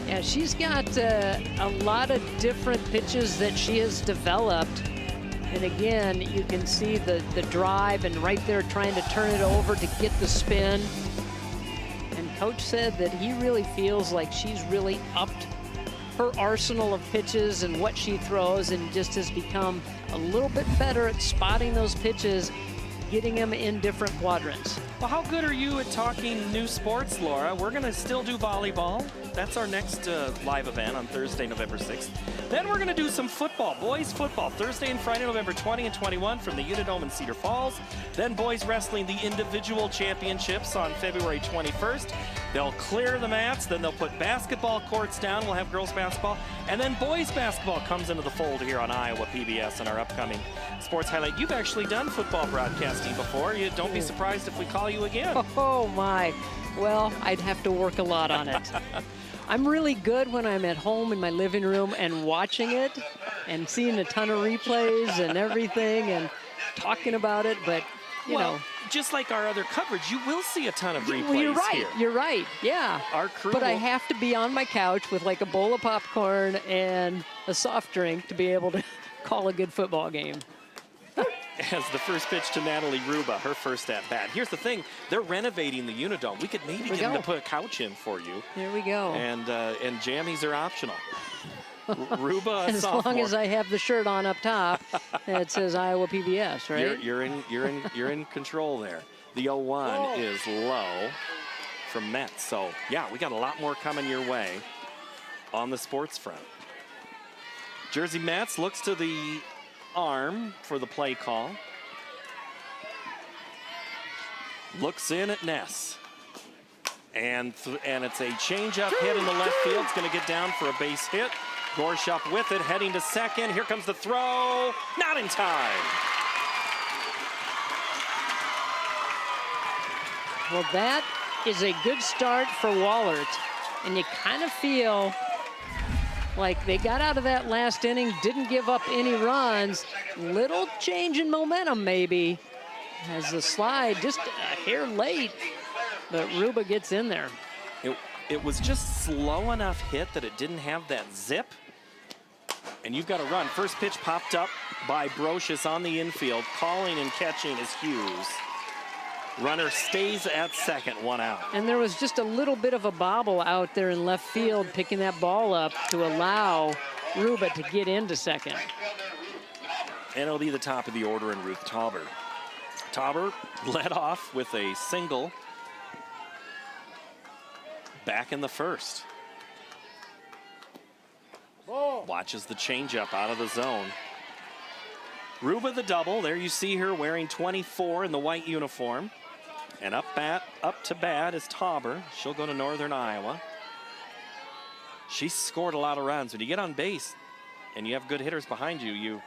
Speaker 4: Yeah, she's got a lot of different pitches that she has developed. And again, you can see the drive and right there trying to turn it over to get the spin. And Coach said that he really feels like she's really upped her arsenal of pitches and what she throws, and just has become a little bit better at spotting those pitches, getting them in different quadrants.
Speaker 1: Well, how good are you at talking new sports, Laura? We're going to still do volleyball. That's our next live event on Thursday, November 6th. Then we're going to do some football, boys football, Thursday and Friday, November 20 and 21 from the Unidome in Cedar Falls. Then boys wrestling, the individual championships on February 21st. They'll clear the mats, then they'll put basketball courts down. We'll have girls basketball. And then boys basketball comes into the fold here on Iowa PBS in our upcoming sports highlight. You've actually done football broadcasting before. You don't be surprised if we call you again.
Speaker 4: Oh my. Well, I'd have to work a lot on it. I'm really good when I'm at home in my living room and watching it and seeing a ton of replays and everything and talking about it, but you know,
Speaker 1: just like our other coverage, you will see a ton of replays.
Speaker 4: Well, you're right.
Speaker 1: Here.
Speaker 4: You're right. Yeah.
Speaker 1: Our crew.
Speaker 4: But I have to be on my couch with like a bowl of popcorn and a soft drink to be able to call a good football game.
Speaker 1: As the first pitch to Natalie Ruba, her first at bat. Here's the thing: they're renovating the Unidome. We could maybe get them to put a couch in for you.
Speaker 4: There we go.
Speaker 1: And jammies are optional. Ruba,
Speaker 4: as
Speaker 1: sophomore.
Speaker 4: long as I have the shirt on up top that says Iowa PBS, right?
Speaker 1: You're in control there. The 0-1 is low from Metz. So yeah, we got a lot more coming your way on the sports front. Jersey Metz looks to the arm for the play call. Looks in at Ness. And it's a changeup hit in the left field. It's going to get down for a base hit. Gorshup with it, heading to second. Here comes the throw. Not in time.
Speaker 4: Well, that is a good start for Wahlert. And you kind of feel like they got out of that last inning, didn't give up any runs. Little change in momentum, maybe, as the slide just a hair late. But Ruba gets in there.
Speaker 1: It was just slow enough hit that it didn't have that zip. And you've got to run. First pitch popped up by Brocious on the infield. Calling and catching is Hughes. Runner stays at second, 1 out.
Speaker 4: And there was just a little bit of a bobble out there in left field, picking that ball up to allow Ruba to get into second.
Speaker 1: And it'll be the top of the order in Ruth Tauber. Tauber led off with a single back in the first. Watches the changeup out of the zone. Ruba the double. There you see her wearing 24 in the white uniform. And up to bat is Tauber. She'll go to Northern Iowa. She's scored a lot of runs. When you get on base and you have good hitters behind you, you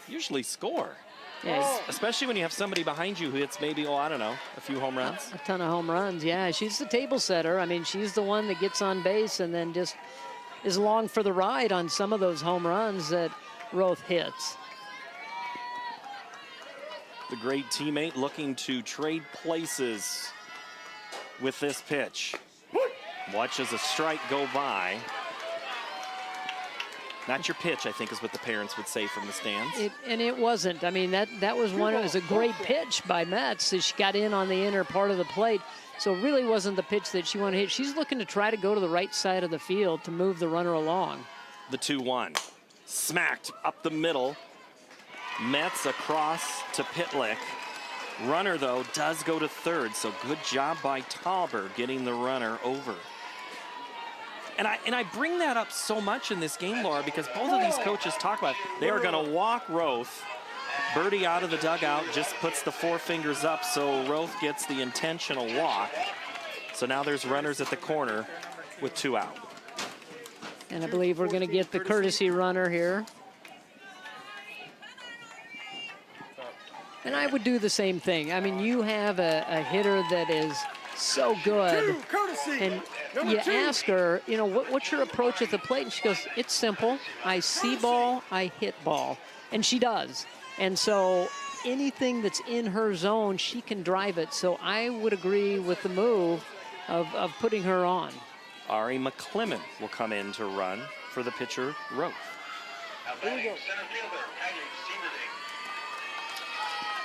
Speaker 1: usually score.
Speaker 4: Yes.
Speaker 1: Especially when you have somebody behind you who hits maybe, I don't know, a few home runs.
Speaker 4: A ton of home runs, yeah. She's the table setter. I mean, she's the one that gets on base and then just is along for the ride on some of those home runs that Roth hits.
Speaker 1: The great teammate looking to trade places with this pitch. Watches a strike go by. Not your pitch, I think, is what the parents would say from the stands.
Speaker 4: It wasn't. I mean, that was one. It was a great pitch by Metz. She got in on the inner part of the plate. So it really wasn't the pitch that she wanted to hit. She's looking to try to go to the right side of the field to move the runner along.
Speaker 1: The 2-1. Smacked up the middle. Metz across to Pitlick. Runner, though, does go to third. So good job by Tauber getting the runner over. And I bring that up so much in this game, Laura, because both of these coaches talk about they are going to walk Roth. Birdie out of the dugout, just puts the forefingers up, so Roth gets the intentional walk. So now there's runners at the corner with 2 out.
Speaker 4: And I believe we're going to get the courtesy runner here. And I would do the same thing. I mean, you have a hitter that is so good. And you ask her, you know, what's your approach at the plate? And she goes, it's simple. I see ball, I hit ball. And she does. And so anything that's in her zone, she can drive it. So I would agree with the move of putting her on.
Speaker 1: Ari McClellan will come in to run for the pitcher, Roth.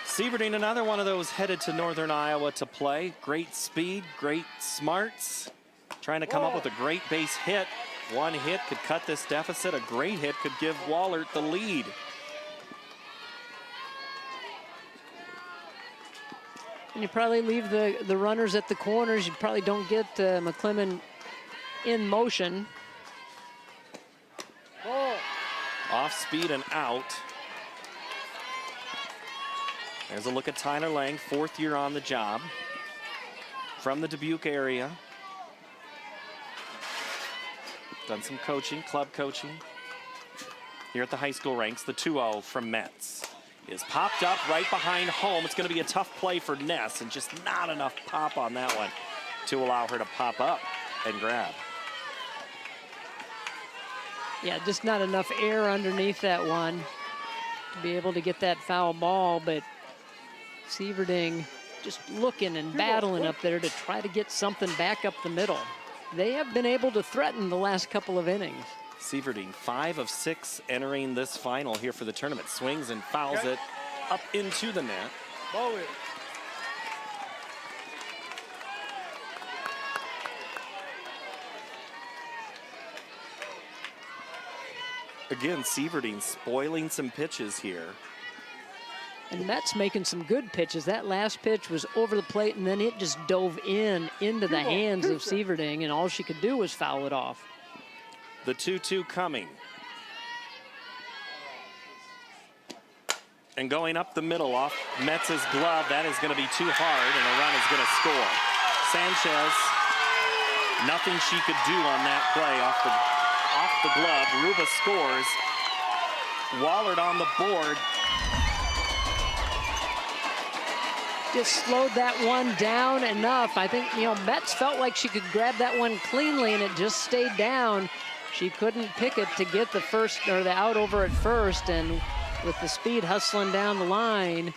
Speaker 1: Sieverding, another one of those headed to Northern Iowa to play. Great speed, great smarts. Trying to come up with a great base hit. One hit could cut this deficit. A great hit could give Wahlert the lead.
Speaker 4: And you probably leave the runners at the corners. You probably don't get McClellan in motion.
Speaker 1: Off speed and out. There's a look at Tyler Lang, 4th year on the job. From the Dubuque area. Done some coaching, club coaching. Here at the high school ranks, the 2-0 from Metz is popped up right behind home. It's going to be a tough play for Ness, and just not enough pop on that one to allow her to pop up and grab.
Speaker 4: Yeah, just not enough air underneath that one to be able to get that foul ball, but Sieverding just looking and battling up there to try to get something back up the middle. They have been able to threaten the last couple of innings.
Speaker 1: Sieverding, 5 of 6 entering this final here for the tournament. Swings and fouls it up into the net. Again, Sieverding spoiling some pitches here.
Speaker 4: And Metz making some good pitches. That last pitch was over the plate, and then it just dove into the hands of Sieverding, and all she could do was foul it off.
Speaker 1: The 2-2 coming. And going up the middle off Metz's glove. That is going to be too hard, and a run is going to score. Sanchez, nothing she could do on that play off the glove. Ruba scores. Wahlert on the board.
Speaker 4: Just slowed that one down enough. I think, you know, Metz felt like she could grab that one cleanly, and it just stayed down. She couldn't pick it to get the first or the out over at first, and with the speed hustling down the line,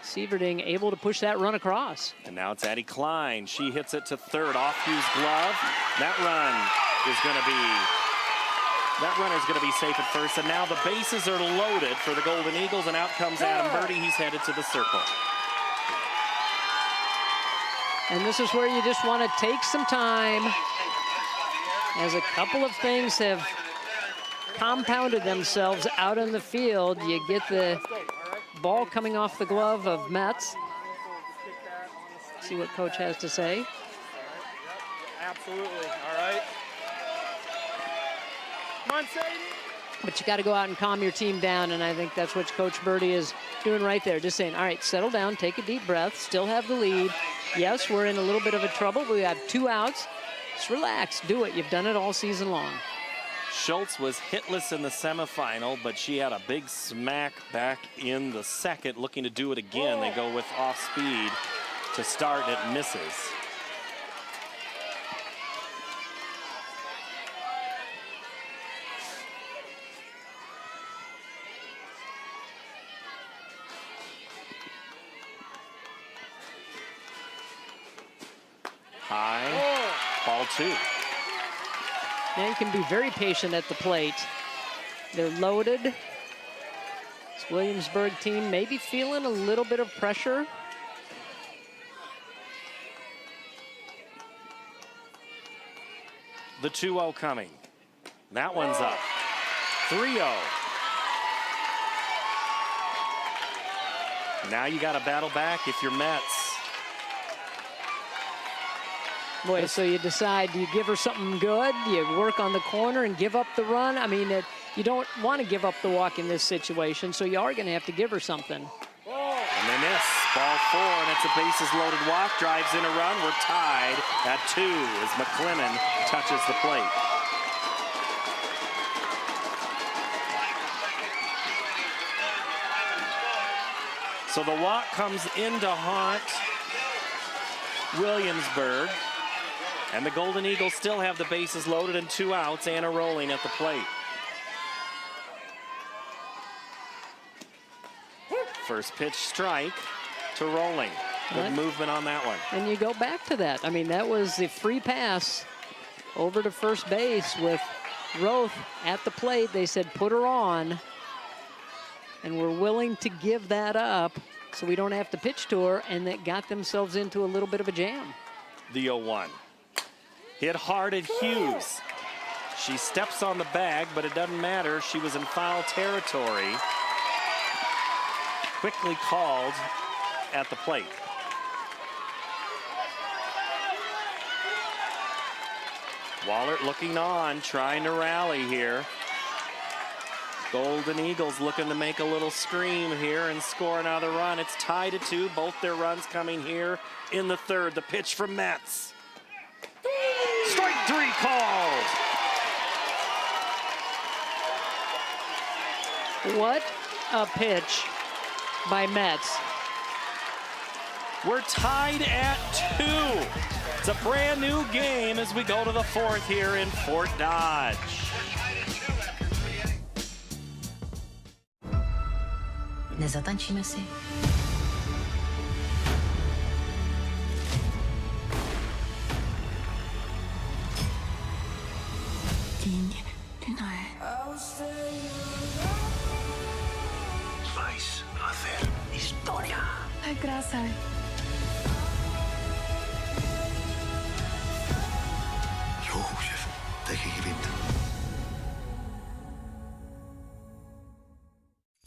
Speaker 4: Sieverding able to push that run across.
Speaker 1: And now it's Addie Klein. She hits it to third off Hughes' glove. That run is going to be safe at first. And now the bases are loaded for the Golden Eagles, and out comes Adam Birdie. He's headed to the circle.
Speaker 4: And this is where you just want to take some time, as a couple of things have compounded themselves out in the field. You get the ball coming off the glove of Metz. See what coach has to say.
Speaker 6: Absolutely. All right. Come on, Sadie.
Speaker 4: But you got to go out and calm your team down, and I think that's what Coach Birdie is doing right there. Just saying, all right, settle down, take a deep breath, still have the lead. Yes, we're in a little bit of a trouble. We have 2 outs. Just relax, do it. You've done it all season long.
Speaker 1: Schultz was hitless in the semifinal, but she had a big smack back in the second, looking to do it again. They go with off speed to start, it misses. High, ball 2.
Speaker 4: Now you can be very patient at the plate. They're loaded. This Williamsburg team maybe feeling a little bit of pressure.
Speaker 1: The 2-0 coming. That one's up. 3-0. Now you got to battle back if you're Metz.
Speaker 4: Boy, so you decide, do you give her something good? Do you work on the corner and give up the run? I mean, you don't want to give up the walk in this situation, so you are going to have to give her something.
Speaker 1: And they miss. Ball 4, and it's a bases-loaded walk. Drives in a run. We're tied at 2 as McClellan touches the plate. So the walk comes in to haunt Williamsburg. And the Golden Eagles still have the bases loaded and 2 outs. Anna Rolling at the plate. First pitch strike to Rolling. Good movement on that one.
Speaker 4: And you go back to that. I mean, that was the free pass over to first base with Roth at the plate. They said, put her on. And we're willing to give that up so we don't have to pitch to her, and that got themselves into a little bit of a jam.
Speaker 1: The 0-1. Hit hard at Hughes. She steps on the bag, but it doesn't matter. She was in foul territory. Quickly called at the plate. Wahlert looking on, trying to rally here. Golden Eagles looking to make a little scream here and score another run. It's tied at 2. Both their runs coming here in the 3rd. The pitch from Metz. Strike 3 called.
Speaker 4: What a pitch by Metz.
Speaker 1: We're tied at 2. It's a brand new game as we go to the 4th here in Fort Dodge.
Speaker 7: Nezatancíme si. Deň, Dunaj.
Speaker 8: Vais a hacer historia.
Speaker 7: Ay, krása.
Speaker 8: Jozef tegen gewint.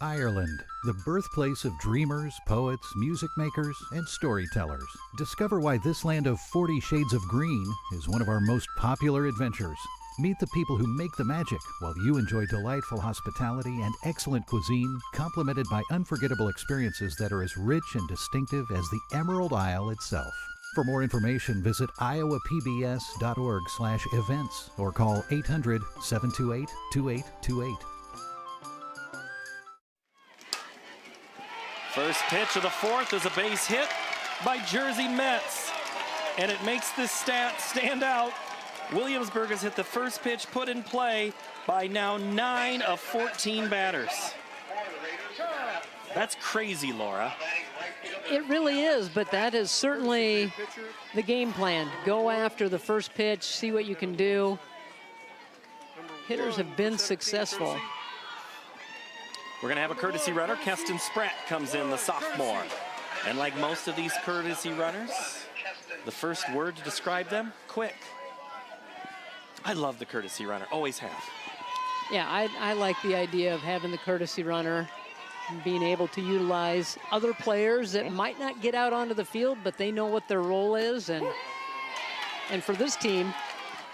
Speaker 9: Ireland, the birthplace of dreamers, poets, music makers, and storytellers. Discover why this land of 40 shades of green is one of our most popular adventures. Meet the people who make the magic while you enjoy delightful hospitality and excellent cuisine, complemented by unforgettable experiences that are as rich and distinctive as the Emerald Isle itself. For more information, visit iowapbs.org/events or call 800-728-2828.
Speaker 1: First pitch of the 4th is a base hit by Jersey Metz. And it makes this stat stand out. Williamsburg has hit the first pitch put in play by now 9 of 14 batters. That's crazy, Laura.
Speaker 4: It really is, but that is certainly the game plan. Go after the first pitch, see what you can do. Hitters have been successful.
Speaker 1: We're going to have a courtesy runner. Keston Spratt comes in, the sophomore. And like most of these courtesy runners, the first word to describe them, quick. I love the courtesy runner, always have.
Speaker 4: Yeah, I like the idea of having the courtesy runner and being able to utilize other players that might not get out onto the field, but they know what their role is. And for this team,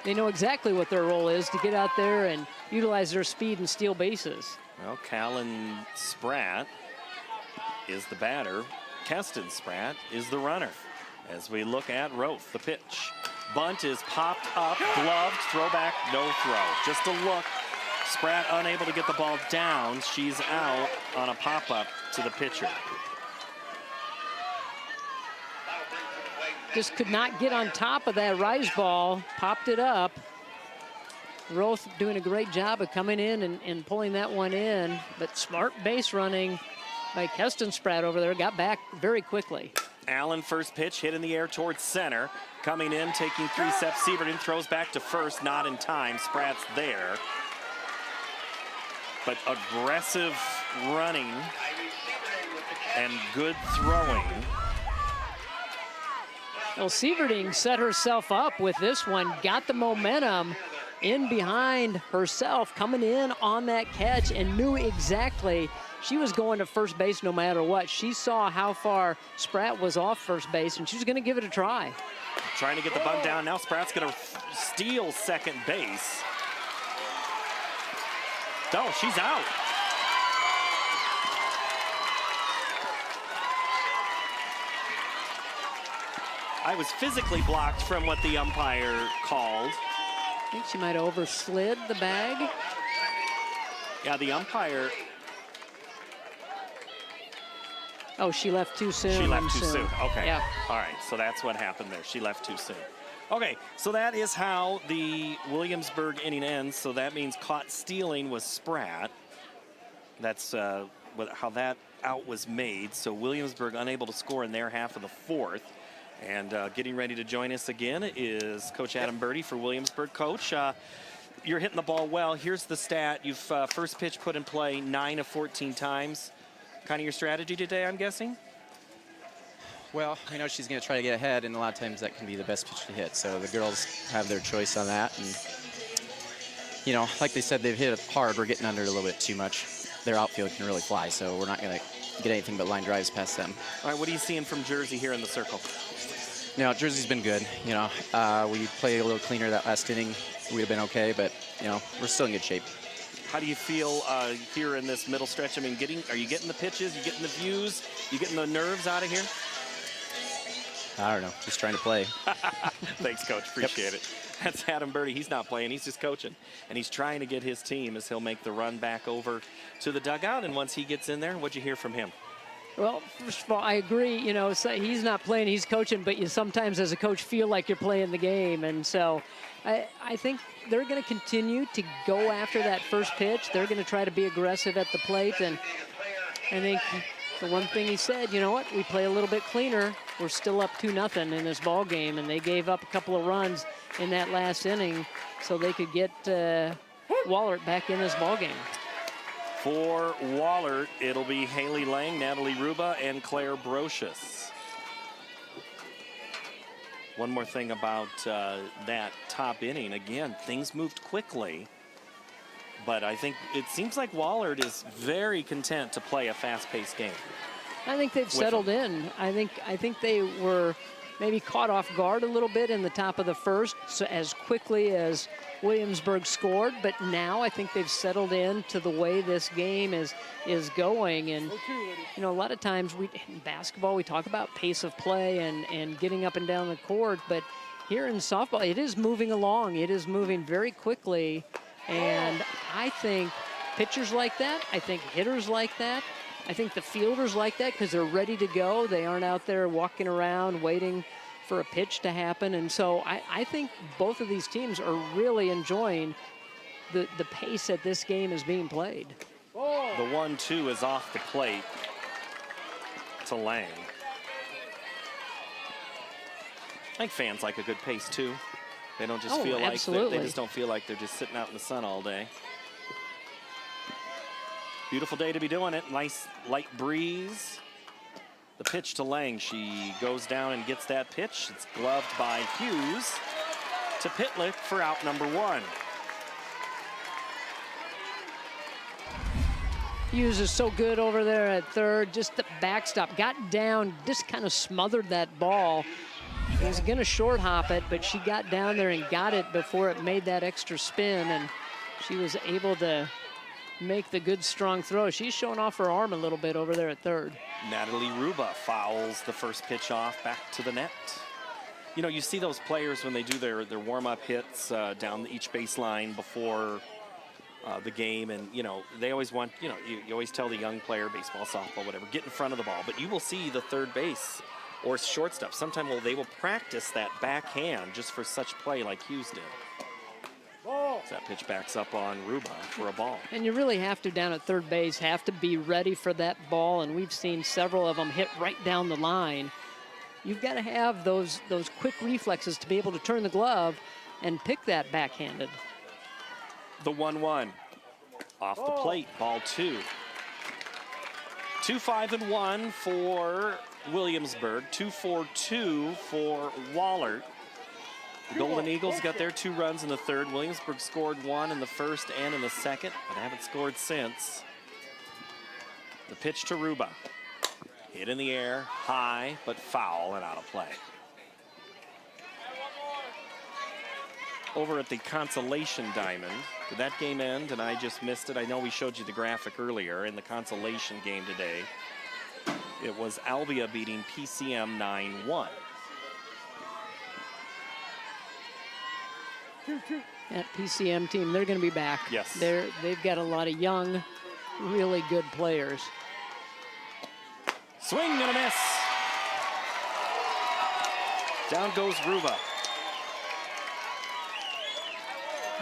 Speaker 4: they know exactly what their role is, to get out there and utilize their speed and steal bases.
Speaker 1: Well, Callan Spratt is the batter. Keston Spratt is the runner. As we look at Roth, the pitch. Bunt is popped up, gloved, throwback, no throw. Just a look. Spratt unable to get the ball down. She's out on a pop-up to the pitcher.
Speaker 4: Just could not get on top of that rise ball, popped it up. Roth doing a great job of coming in and pulling that one in, but smart base running by Keston Spratt over there, got back very quickly.
Speaker 1: Allen, first pitch, hit in the air towards center. Coming in, taking 3 steps, Sieverton throws back to first, not in time. Spratt's there. But aggressive running and good throwing.
Speaker 4: Well, Sieverting set herself up with this one, got the momentum, in behind herself, coming in on that catch, and knew exactly she was going to first base no matter what. She saw how far Spratt was off first base, and she was going to give it a try.
Speaker 1: Trying to get the bunt down. Now Spratt's going to steal second base. Oh, she's out. I was physically blocked from what the umpire called.
Speaker 4: I think she might have overslid the bag.
Speaker 1: Yeah, the umpire.
Speaker 4: Oh, she left too soon.
Speaker 1: She left too soon. Okay.
Speaker 4: Yeah.
Speaker 1: All right, so that's what happened there. She left too soon. Okay, so that is how the Williamsburg inning ends. So that means caught stealing was Spratt. That's how that out was made. So Williamsburg unable to score in their half of the fourth. And getting ready to join us again is Coach Adam Birdie for Williamsburg. Coach, you're hitting the ball well. Here's the stat. You've first pitch put in play 9 of 14 times. Kind of your strategy today, I'm guessing?
Speaker 10: Well, I know she's going to try to get ahead, and a lot of times that can be the best pitch to hit. So the girls have their choice on that. And, you know, like they said, they've hit it hard. We're getting under it a little bit too much. Their outfield can really fly, so we're not going to get anything but line drives past them.
Speaker 1: All right, what are you seeing from Jersey here in the circle?
Speaker 10: You know, Jersey's been good. You know, we played a little cleaner that last inning. We'd have been okay, but, you know, we're still in good shape.
Speaker 1: How do you feel here in this middle stretch? I mean, are you getting the pitches? You getting the views? You getting the nerves out of here?
Speaker 10: I don't know, just trying to play.
Speaker 1: Thanks, Coach, appreciate it. That's Adam Birdie. He's not playing, he's just coaching. And he's trying to get his team as he'll make the run back over to the dugout. And once he gets in there, what'd you hear from him?
Speaker 4: Well, first of all, I agree. You know, so he's not playing, he's coaching, but you sometimes as a coach feel like you're playing the game. And so I think they're going to continue to go after that first pitch. They're going to try to be aggressive at the plate. And I think the one thing he said, you know what, we play a little bit cleaner. We're still up 2-0 in this ball game, and they gave up a couple of runs in that last inning so they could get Wahlert back in this ball game.
Speaker 1: For Wahlert, it'll be Haley Lang, Natalie Ruba, and Claire Brocious. One more thing about that top inning. Again, things moved quickly, but I think it seems like Wahlert is very content to play a fast-paced game.
Speaker 4: I think they've settled in. I think they were maybe caught off guard a little bit in the top of the first, so as quickly as Williamsburg scored, but now I think they've settled in to the way this game is going. And you know, a lot of times in basketball we talk about pace of play and getting up and down the court, but here in softball it is moving along. It is moving very quickly, and I think pitchers like that, I think hitters like that, I think the fielders like that because they're ready to go. They aren't out there walking around waiting for a pitch to happen. And so I think both of these teams are really enjoying the pace that this game is being played.
Speaker 1: The 1-2 is off the plate to Lang. I think fans like a good pace too. They don't just feel like they just don't feel like they're just sitting out in the sun all day. Beautiful day to be doing it. Nice light breeze. The pitch to Lang. She goes down and gets that pitch. It's gloved by Hughes to Pitlick for out number 1.
Speaker 4: Hughes is so good over there at third. Just the backstop. Got down, just kind of smothered that ball. He was going to short hop it, but she got down there and got it before it made that extra spin, and she was able to make the good strong throw. She's showing off her arm a little bit over there at third.
Speaker 1: Natalie Ruba fouls the first pitch off back to the net. You know, you see those players when they do their warm-up hits down each baseline before the game, and you know, they always want, you know, you always tell the young player, baseball, softball, whatever, get in front of the ball, but you will see the third base or shortstop sometime they will practice that backhand just for such play like Hughes did. So that pitch backs up on Ruba for a ball.
Speaker 4: And you really have to, down at third base, have to be ready for that ball, and we've seen several of them hit right down the line. You've got to have those quick reflexes to be able to turn the glove and pick that backhanded.
Speaker 1: The 1-1 off the plate, ball 2. 2-5-1 for Williamsburg, 2-4-2 for Wahlert. The Golden Eagles got their 2 runs in the 3rd. Williamsburg scored 1 in the 1st and in the 2nd, but haven't scored since. The pitch to Ruba. Hit in the air, high, but foul and out of play. Over at the Consolation Diamond, did that game end and I just missed it? I know we showed you the graphic earlier in the consolation game today. It was Albia beating PCM 9-1.
Speaker 4: That PCM team, they're going to be back.
Speaker 1: Yes.
Speaker 4: They've got a lot of young, really good players.
Speaker 1: Swing and a miss. Down goes Ruba.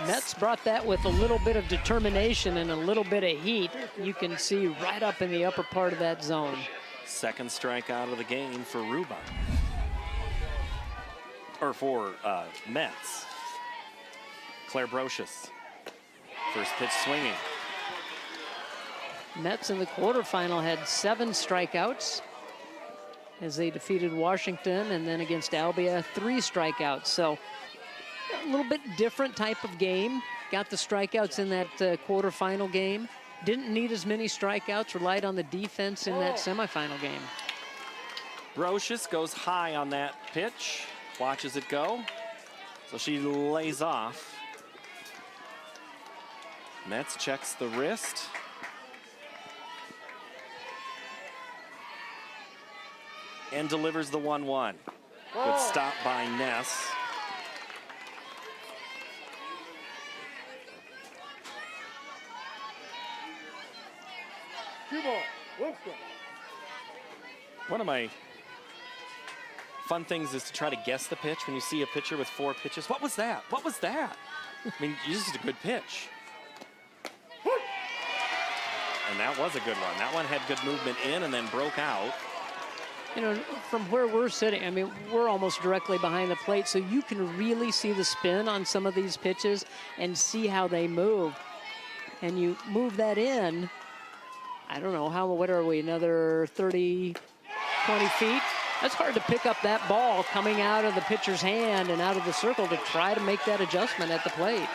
Speaker 4: Mets brought that with a little bit of determination and a little bit of heat. You can see right up in the upper part of that zone.
Speaker 1: 2nd strikeout of the game for Ruba. Or for Mets. Claire Brocious. First pitch swinging.
Speaker 4: Mets in the quarterfinal had 7 strikeouts as they defeated Washington, and then against Albia, 3 strikeouts. So a little bit different type of game. Got the strikeouts in that quarterfinal game. Didn't need as many strikeouts, relied on the defense in that semifinal game.
Speaker 1: Brocious goes high on that pitch, watches it go. So she lays off. Metz checks the wrist. And delivers the 1-1. Good stop by Ness. One of my fun things is to try to guess the pitch when you see a pitcher with 4 pitches. What was that? What was that? I mean, this is a good pitch. And that was a good one. That one had good movement in and then broke out.
Speaker 4: You know, from where we're sitting, I mean, we're almost directly behind the plate, so you can really see the spin on some of these pitches and see how they move. And you move that in, I don't know, what are we, another 30, 20 feet? That's hard to pick up that ball coming out of the pitcher's hand and out of the circle to try to make that adjustment at the plate.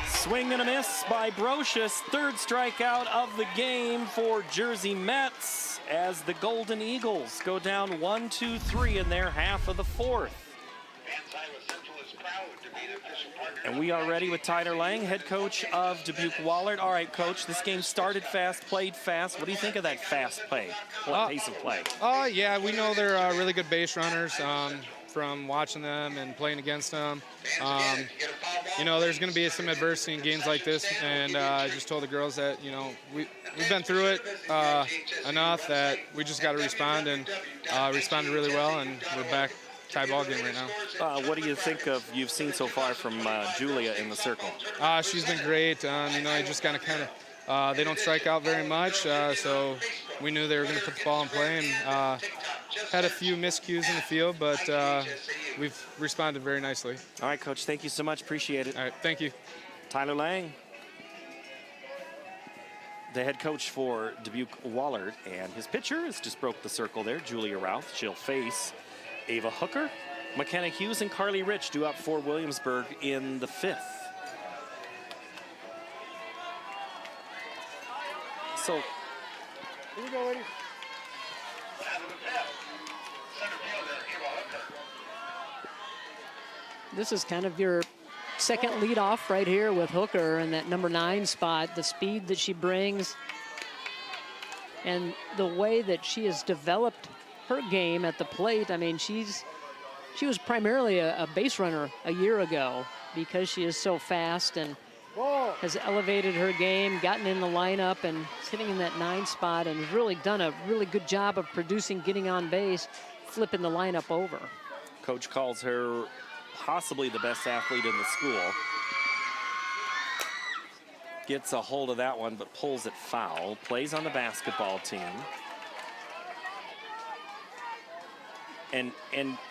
Speaker 1: Swing and a miss by Brocious. 3rd strikeout of the game for Jersey Mets as the Golden Eagles go down 1-2-3 in their half of the 4th. And we are ready with Tyler Lang, head coach of Dubuque Wahlert. All right, coach, this game started fast, played fast. What do you think of that fast play, pace of play?
Speaker 6: Yeah, we know they're really good base runners from watching them and playing against them. You know, there's going to be some adversity in games like this, and I just told the girls that, you know, we've been through it enough that we just got to respond, and responded really well, and we're back. Tie ball game right now.
Speaker 1: What do you think of you've seen so far from Julia in the circle?
Speaker 6: She's been great. You know, I just kind of they don't strike out very much, so we knew they were going to put the ball in play, and had a few miscues in the field, but we've responded very nicely.
Speaker 1: All right, Coach, thank you so much. Appreciate it.
Speaker 6: All right, thank you.
Speaker 1: Tyler Lang, the head coach for Dubuque Wahlert, and his pitcher has just broke the circle there, Julia Routh. She'll face Ava Hooker, McKenna Hughes, and Carly Rich due up for Williamsburg in the 5th. So,
Speaker 6: here we go, ladies.
Speaker 4: This is kind of your second leadoff right here with Hooker in that number 9 spot. The speed that she brings and the way that she has developed her game at the plate. I mean, she was primarily a base runner a year ago because she is so fast and has elevated her game, gotten in the lineup and sitting in that 9 spot, and has really done a really good job of producing, getting on base, flipping the lineup over.
Speaker 1: Coach calls her possibly the best athlete in the school. Gets a hold of that one, but pulls it foul. Plays on the basketball team. And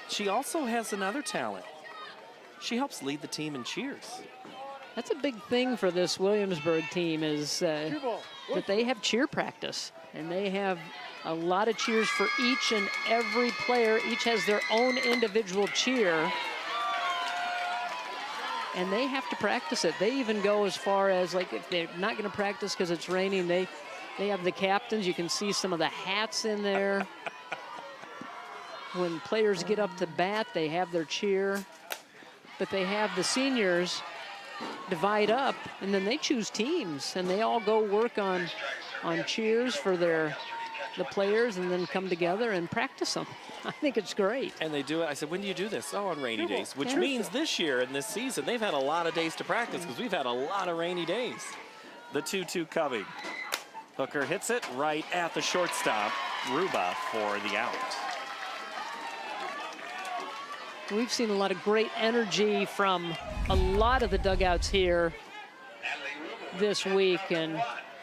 Speaker 1: she also has another talent. She helps lead the team in cheers.
Speaker 4: That's a big thing for this Williamsburg team is that they have cheer practice, and they have A lot of cheers for each and every player. Each has their own individual cheer. And they have to practice it. They even go as far as, like, if they're not going to practice because it's raining, they have the captains. You can see some of the hats in there. When players get up to bat, they have their cheer. But they have the seniors divide up, and then they choose teams, and they all go work on cheers for the players, and then come together and practice them. I think it's great.
Speaker 1: And they do it. I said, when do you do this? Oh, on rainy days, which means this year and this season, they've had a lot of days to practice because we've had a lot of rainy days. The 2-2 coming. Hooker hits it right at the shortstop. Ruba for the out.
Speaker 4: We've seen a lot of great energy from a lot of the dugouts here this week, and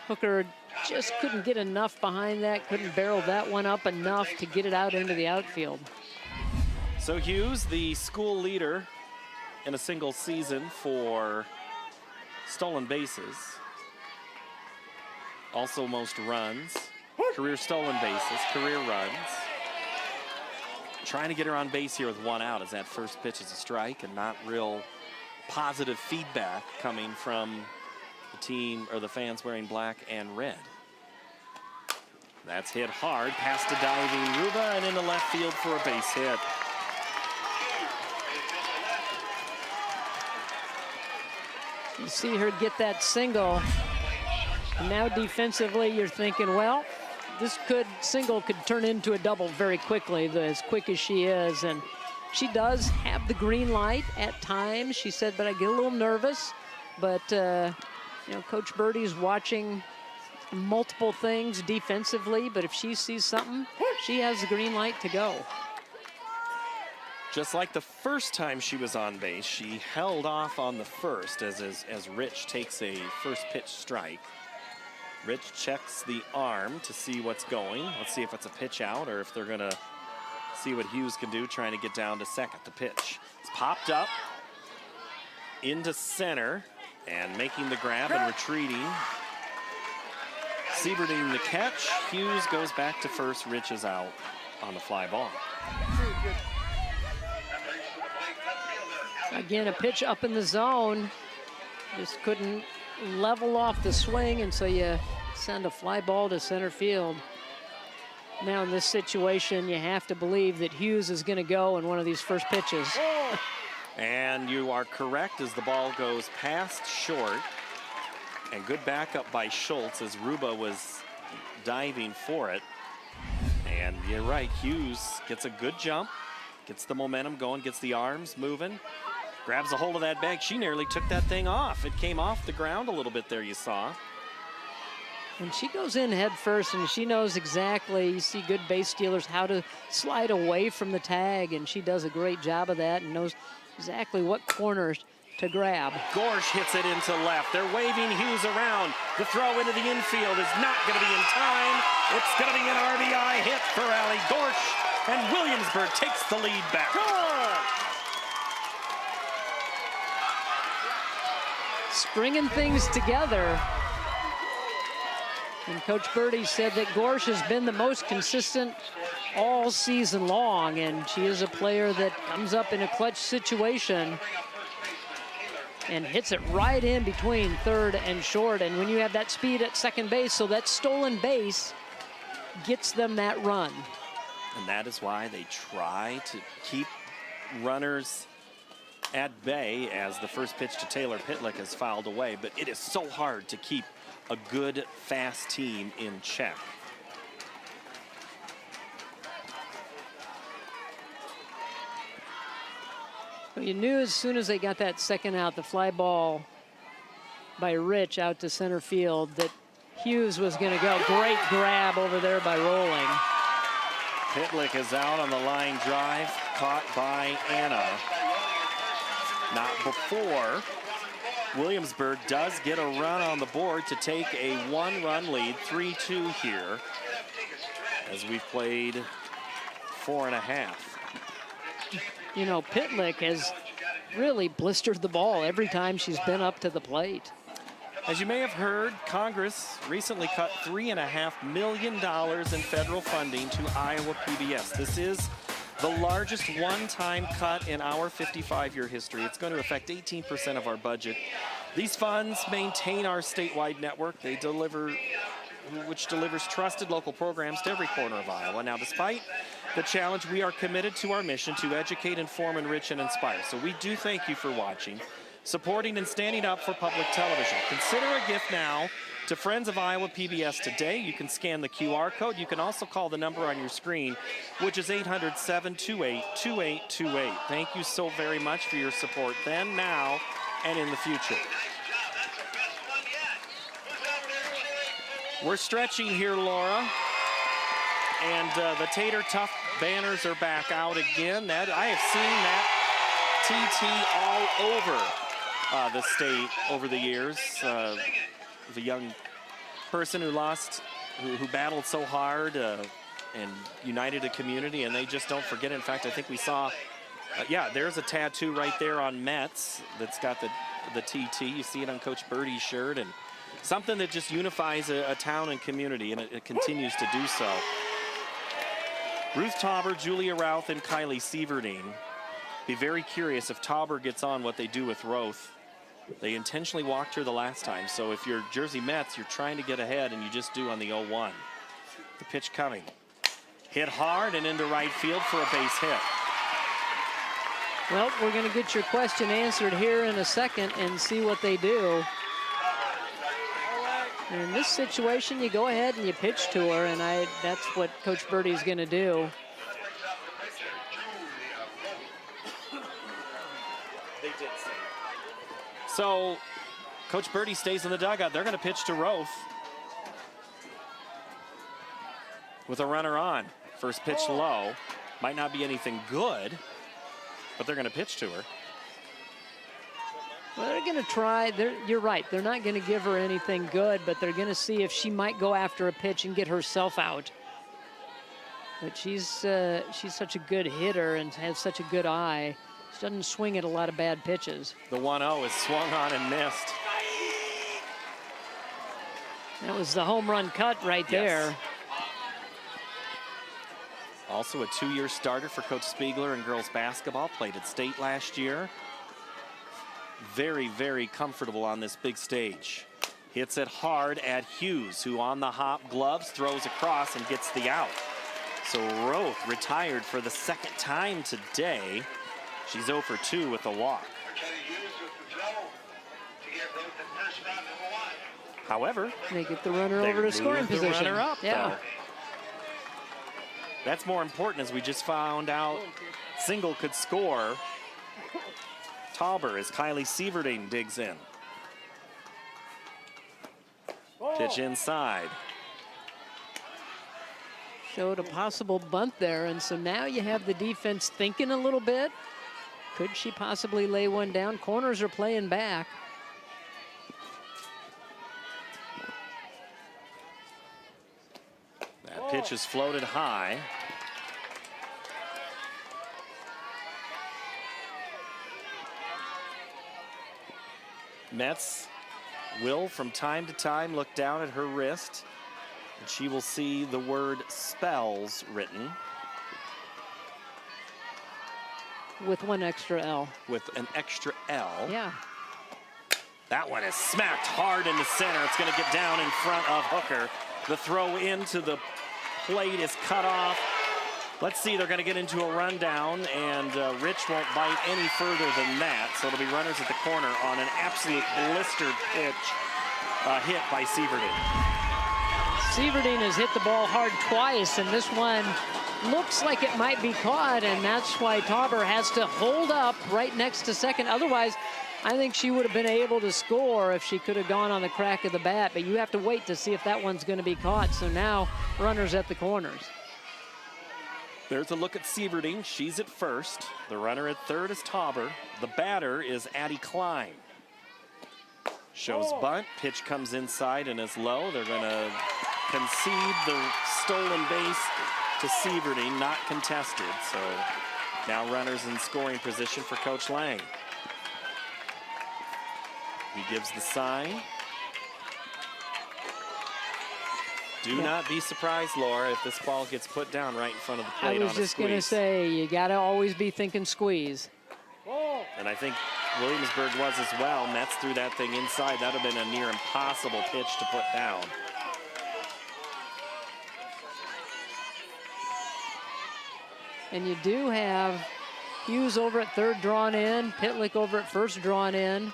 Speaker 4: Hooker just couldn't get enough behind that, couldn't barrel that one up enough to get it out into the outfield.
Speaker 1: So Hughes, the school leader in a single season for stolen bases. Also most runs, career stolen bases, career runs. Trying to get her on base here with one out as that first pitch is a strike, and not real positive feedback coming from the team or the fans wearing black and red. That's hit hard past a diving Ruba and into left field for a base hit.
Speaker 4: You see her get that single, and now defensively you're thinking, well, this single could turn into a double very quickly, as quick as she is. And she does have the green light at times. She said, but I get a little nervous. But, you know, Coach Birdie's watching multiple things defensively, but if she sees something, she has the green light to go.
Speaker 1: Just like the first time she was on base, she held off on the first as Rich takes a first pitch strike. Rich checks the arm to see what's going. Let's see if it's a pitch out or if they're gonna see what Hughes can do trying to get down to second. The pitch. It's popped up into center and making the grab and retreating. Sieberding the catch. Hughes goes back to first. Rich is out on the fly ball.
Speaker 4: Again, a pitch up in the zone. Just couldn't level off the swing, and so you send a fly ball to center field. Now in this situation, you have to believe that Hughes is going to go in one of these first pitches.
Speaker 1: And you are correct as the ball goes past short. And good backup by Schultz as Ruba was diving for it. And you're right, Hughes gets a good jump, gets the momentum going, gets the arms moving, grabs a hold of that bag. She nearly took that thing off. It came off the ground a little bit there, you saw.
Speaker 4: And she goes in head first, and she knows exactly, you see good base stealers, how to slide away from the tag, and she does a great job of that and knows exactly what corners to grab.
Speaker 1: Gorsh hits it into left. They're waving Hughes around. The throw into the infield is not going to be in time. It's going to be an RBI hit for Allie Gorsh, and Williamsburg takes the lead back.
Speaker 4: Stringing things together. And Coach Birdie said that Gorsh has been the most consistent all season long, and she is a player that comes up in a clutch situation and hits it right in between third and short. And when you have that speed at second base, so that stolen base gets them that run.
Speaker 1: And that is why they try to keep runners at bay as the first pitch to Taylor Pitlick is fouled away. But it is so hard to keep a good, fast team in check.
Speaker 4: Well, you knew as soon as they got that second out, the fly ball by Rich out to center field, that Hughes was going to go. Great grab over there by Rolling.
Speaker 1: Pitlick is out on the line drive, caught by Anna. Not before. Williamsburg does get a run on the board to take a one-run lead, 3-2 here, as we've played 4.5.
Speaker 4: You know, Pitlick has really blistered the ball every time she's been up to the plate.
Speaker 1: As you may have heard, Congress recently cut $3.5 million in federal funding to Iowa PBS. This is the largest one-time cut in our 55-year history. It's going to affect 18% of our budget. These funds maintain our statewide network. Which delivers trusted local programs to every corner of Iowa. Now, despite the challenge, we are committed to our mission to educate, inform, enrich, and inspire. So we do thank you for watching, supporting, and standing up for public television. Consider a gift now to Friends of Iowa PBS today. You can scan the QR code. You can also call the number on your screen, which is 800-728-2828. Thank you so very much for your support then, now, and in the future. We're stretching here, Laura, and the Tater Tough banners are back out again. I have seen that TT all over the state over the years. The young person who battled so hard and united a community, and they just don't forget. In fact, I think we saw, there's a tattoo right there on Mets that's got the TT. You see it on Coach Birdie's shirt, and something that just unifies a town and community, and it continues to do so. Ruth Tauber, Julia Routh, and Kylie Sieverding. Be very curious if Tauber gets on what they do with Roth. They intentionally walked her the last time, so if you're Jersey Mets, you're trying to get ahead, and you just do on the 0-1. The pitch coming. Hit hard and into right field for a base hit.
Speaker 4: Well, we're going to get your question answered here in a second and see what they do. In this situation, you go ahead and you pitch to her, and that's what Coach Birdie's going to do.
Speaker 1: They did say. So, Coach Birdie stays in the dugout. They're going to pitch to Roth with a runner on. First pitch low. Might not be anything good, but they're going to pitch to her.
Speaker 4: Well, they're going to try. You're right. They're not going to give her anything good, but they're going to see if she might go after a pitch and get herself out. But she's such a good hitter and has such a good eye. She doesn't swing at a lot of bad pitches.
Speaker 1: The 1-0 is swung on and missed.
Speaker 4: That was the home run cut right there.
Speaker 1: Also a 2-year starter for Coach Spiegler in girls basketball. Played at state last year. Very, very comfortable on this big stage. Hits it hard at Hughes, who on the hop gloves throws across and gets the out. So Roth retired for the second time today. She's 0 for 2 with a walk. However,
Speaker 4: they get the runner over to scoring position.
Speaker 1: Runner up,
Speaker 4: yeah.
Speaker 1: though. That's more important, as we just found out Single could score. Tauber as Kylie Sieverding digs in. Pitch inside.
Speaker 4: Showed a possible bunt there, and so now you have the defense thinking a little bit. Could she possibly lay one down? Corners are playing back.
Speaker 1: That pitch is floated high. Mets will, from time to time, look down at her wrist, and she will see the word spells written.
Speaker 4: With one extra L.
Speaker 1: With an extra L.
Speaker 4: Yeah.
Speaker 1: That one is smacked hard into center. It's going to get down in front of Hooker. The throw into the plate is cut off. Let's see, they're going to get into a rundown, and Rich won't bite any further than that. So it'll be runners at the corner on an absolute blistered pitch hit by Sieverding.
Speaker 4: Sieverding has hit the ball hard twice, and this one looks like it might be caught, and that's why Tauber has to hold up right next to second. Otherwise, I think she would have been able to score if she could have gone on the crack of the bat, but you have to wait to see if that one's going to be caught. So now runners at the corners.
Speaker 1: There's a look at Sieverding. She's at first. The runner at third is Tauber. The batter is Addie Klein. Shows bunt. Pitch comes inside and is low. They're going to concede the stolen base to Sieverding, not contested. So now runners in scoring position for Coach Lang. He gives the sign. Do not be surprised, Laura, if this ball gets put down right in front of the plate.
Speaker 4: I was just going to say, you got to always be thinking squeeze.
Speaker 1: And I think Williamsburg was as well. Mets threw that thing inside. That would have been a near impossible pitch to put down.
Speaker 4: And you do have Hughes over at third drawn in, Pitlick over at first drawn in.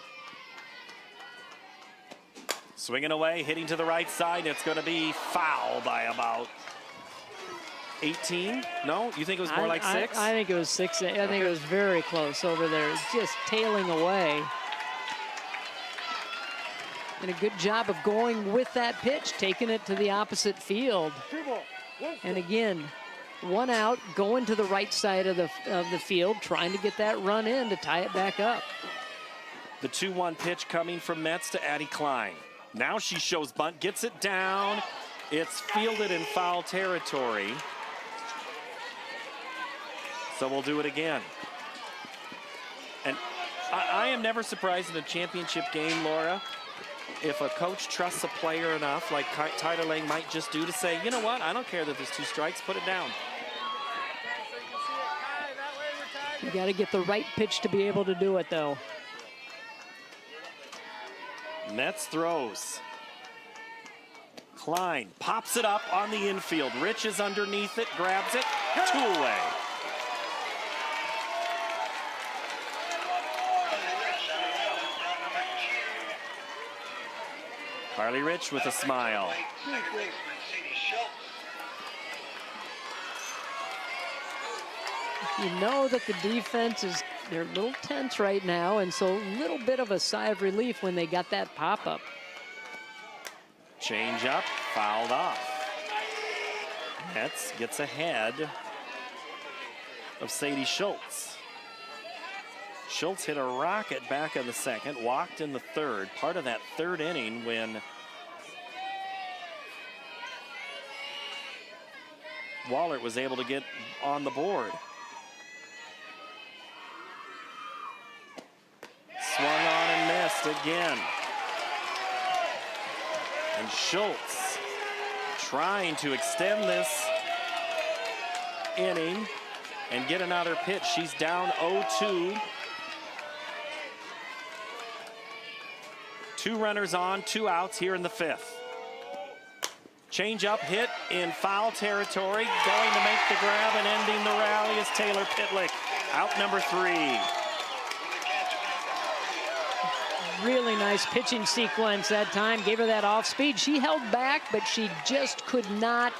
Speaker 1: Swinging away, hitting to the right side. It's going to be foul by about 18? No? You think it was more like 6?
Speaker 4: I think it was 6. I think it was very close over there. It's just tailing away. And a good job of going with that pitch, taking it to the opposite field. And again, 1 out, going to the right side of the field, trying to get that run in to tie it back up.
Speaker 1: The 2-1 pitch coming from Mets to Addie Klein. Now she shows bunt, gets it down. It's fielded in foul territory. So we'll do it again. And I am never surprised in a championship game, Laura, if a coach trusts a player enough, like Tyler Lang might just do, to say, you know what, I don't care that there's 2 strikes, put it down.
Speaker 4: You got to get the right pitch to be able to do it, though.
Speaker 1: Mets throws. Klein pops it up on the infield. Rich is underneath it, grabs it, 2 away. Carly Rich with a smile.
Speaker 4: You know that the defense is, they're a little tense right now, and so a little bit of a sigh of relief when they got that pop-up.
Speaker 1: Change up, fouled off. Mets gets ahead of Sadie Schultz. Schultz hit a rocket back in the second, walked in the third, part of that third inning when Wahlert was able to get on the board. Swung on and missed again. And Schultz trying to extend this inning and get another pitch. She's down 0-2. 2 runners on, 2 outs here in the 5th. Change up hit in foul territory. Going to make the grab and ending the rally is Taylor Pitlick. Out number 3.
Speaker 4: Really nice pitching sequence that time. Gave her that off speed. She held back, but she just could not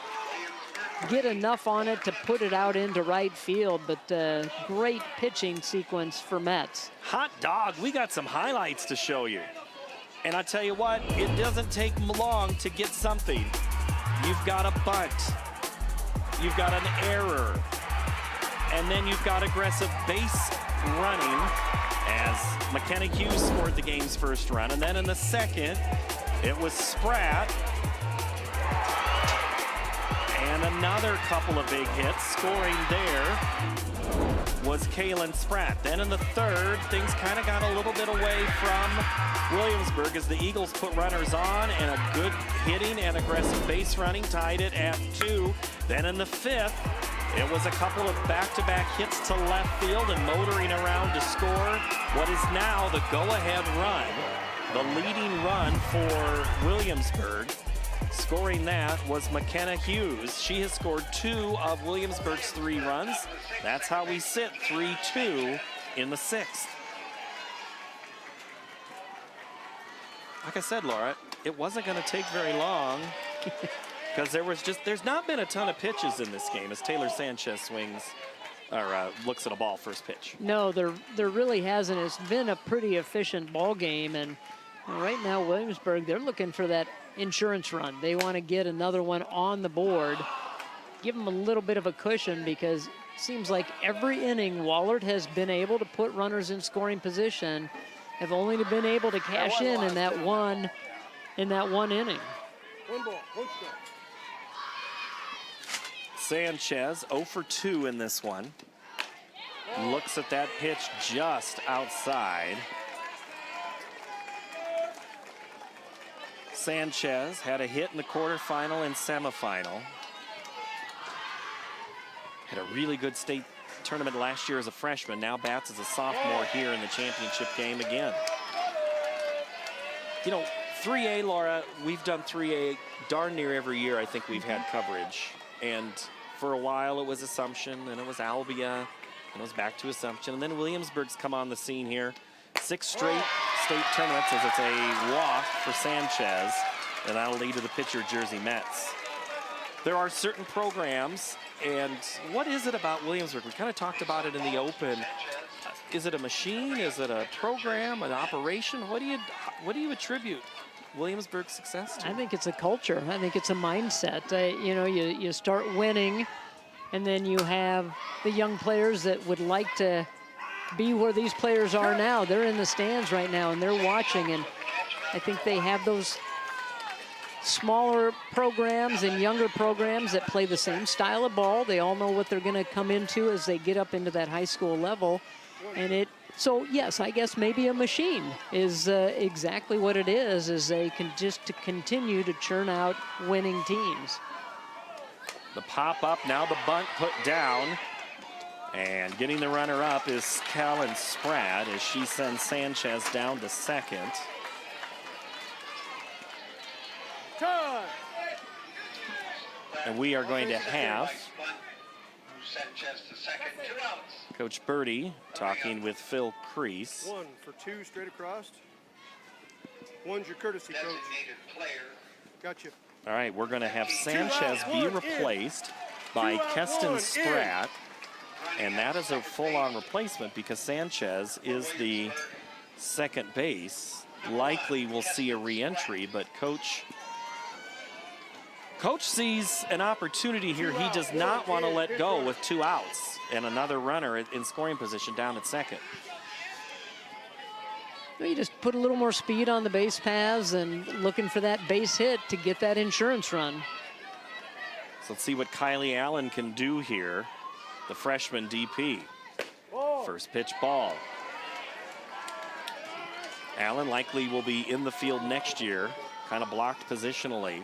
Speaker 4: get enough on it to put it out into right field. But great pitching sequence for Mets.
Speaker 1: Hot dog, we got some highlights to show you. And I tell you what, it doesn't take long to get something. You've got a bunt. You've got an error. And then you've got aggressive base running as McKenna Hughes scored the game's first run. And then in the second, it was Spratt. And another couple of big hits. Scoring there was Kaylin Spratt. Then in the third, things kind of got a little bit away from Williamsburg as the Eagles put runners on, and a good hitting and aggressive base running tied it at 2. Then in the 5th, it was a couple of back-to-back hits to left field and motoring around to score what is now the go-ahead run, the leading run for Williamsburg. Scoring that was McKenna Hughes. She has scored 2 of Williamsburg's 3 runs. That's how we sit 3-2 in the 6th. Like I said, Laura, it wasn't going to take very long because there's not been a ton of pitches in this game as Taylor Sanchez swings or looks at a ball first pitch.
Speaker 4: No, there really hasn't. It's been a pretty efficient ball game, and right now Williamsburg, they're looking for that insurance run. They want to get another one on the board, give them a little bit of a cushion, because it seems like every inning Wahlert has been able to put runners in scoring position, have only been able to cash in that one inning.
Speaker 1: Sanchez 0 for 2 in this one. Looks at that pitch just outside. Sanchez had a hit in the quarterfinal and semifinal. Had a really good state tournament last year as a freshman. Now bats as a sophomore here in the championship game again. You know, 3A, Laura, we've done 3A darn near every year. I think we've had coverage. And for a while it was Assumption, and it was Albia, and it was back to Assumption. And then Williamsburg's come on the scene here. 6 straight state tournaments as it's a walk for Sanchez, and that'll lead to the pitcher Jersey Mets. There are certain programs, and what is it about Williamsburg? We kind of talked about it in the open. Is it a machine? Is it a program, an operation? What do you attribute Williamsburg's success to?
Speaker 4: I think it's a culture. I think it's a mindset. You know, you start winning, and then you have the young players that would like to be where these players are now. They're in the stands right now, and they're watching, and I think they have those smaller programs and younger programs that play the same style of ball. They all know what they're going to come into as they get up into that high school level. And so yes, I guess maybe a machine is exactly what it is they can just to continue to churn out winning teams.
Speaker 1: The pop up, now the bunt put down. And getting the runner up is Callan Spratt as she sends Sanchez down to second. And we are going to have Coach Birdie talking with Phil Crease.
Speaker 11: 1 for 2 straight across. 1's your courtesy, Coach. Gotcha.
Speaker 1: All right, we're going to have Sanchez be replaced by Keston Spratt. And that is a full-on replacement because Sanchez is the second base. Likely we'll see a re-entry, but Coach sees an opportunity here. He does not want to let go with 2 outs and another runner in scoring position down at second.
Speaker 4: You just put a little more speed on the base paths and looking for that base hit to get that insurance run.
Speaker 1: So let's see what Kylie Allen can do here, the freshman DP. First pitch ball. Allen likely will be in the field next year, kind of blocked positionally.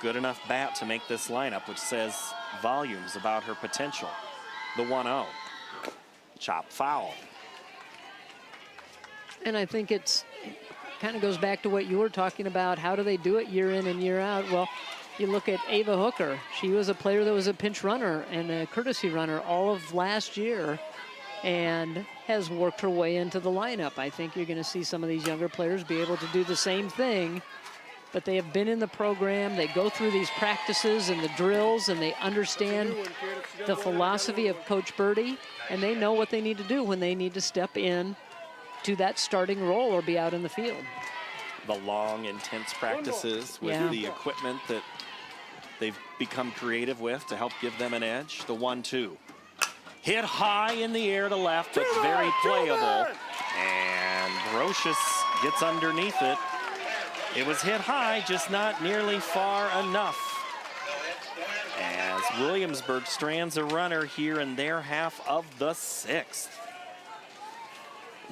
Speaker 1: Good enough bat to make this lineup, which says volumes about her potential. The 1-0. Chop foul.
Speaker 4: And I think it's kind of goes back to what you were talking about. How do they do it year in and year out? Well, you look at Ava Hooker. She was a player that was a pinch runner and a courtesy runner all of last year and has worked her way into the lineup. I think you're going to see some of these younger players be able to do the same thing, but they have been in the program. They go through these practices and the drills, and they understand the philosophy of Coach Birdie, and they know what they need to do when they need to step in to that starting role or be out in the field.
Speaker 1: The long, intense practices with the equipment that they've become creative with to help give them an edge. The 1-2. Hit high in the air to left, but very playable. And Brocious gets underneath it. It was hit high, just not nearly far enough. As Williamsburg strands a runner here in their half of the 6th.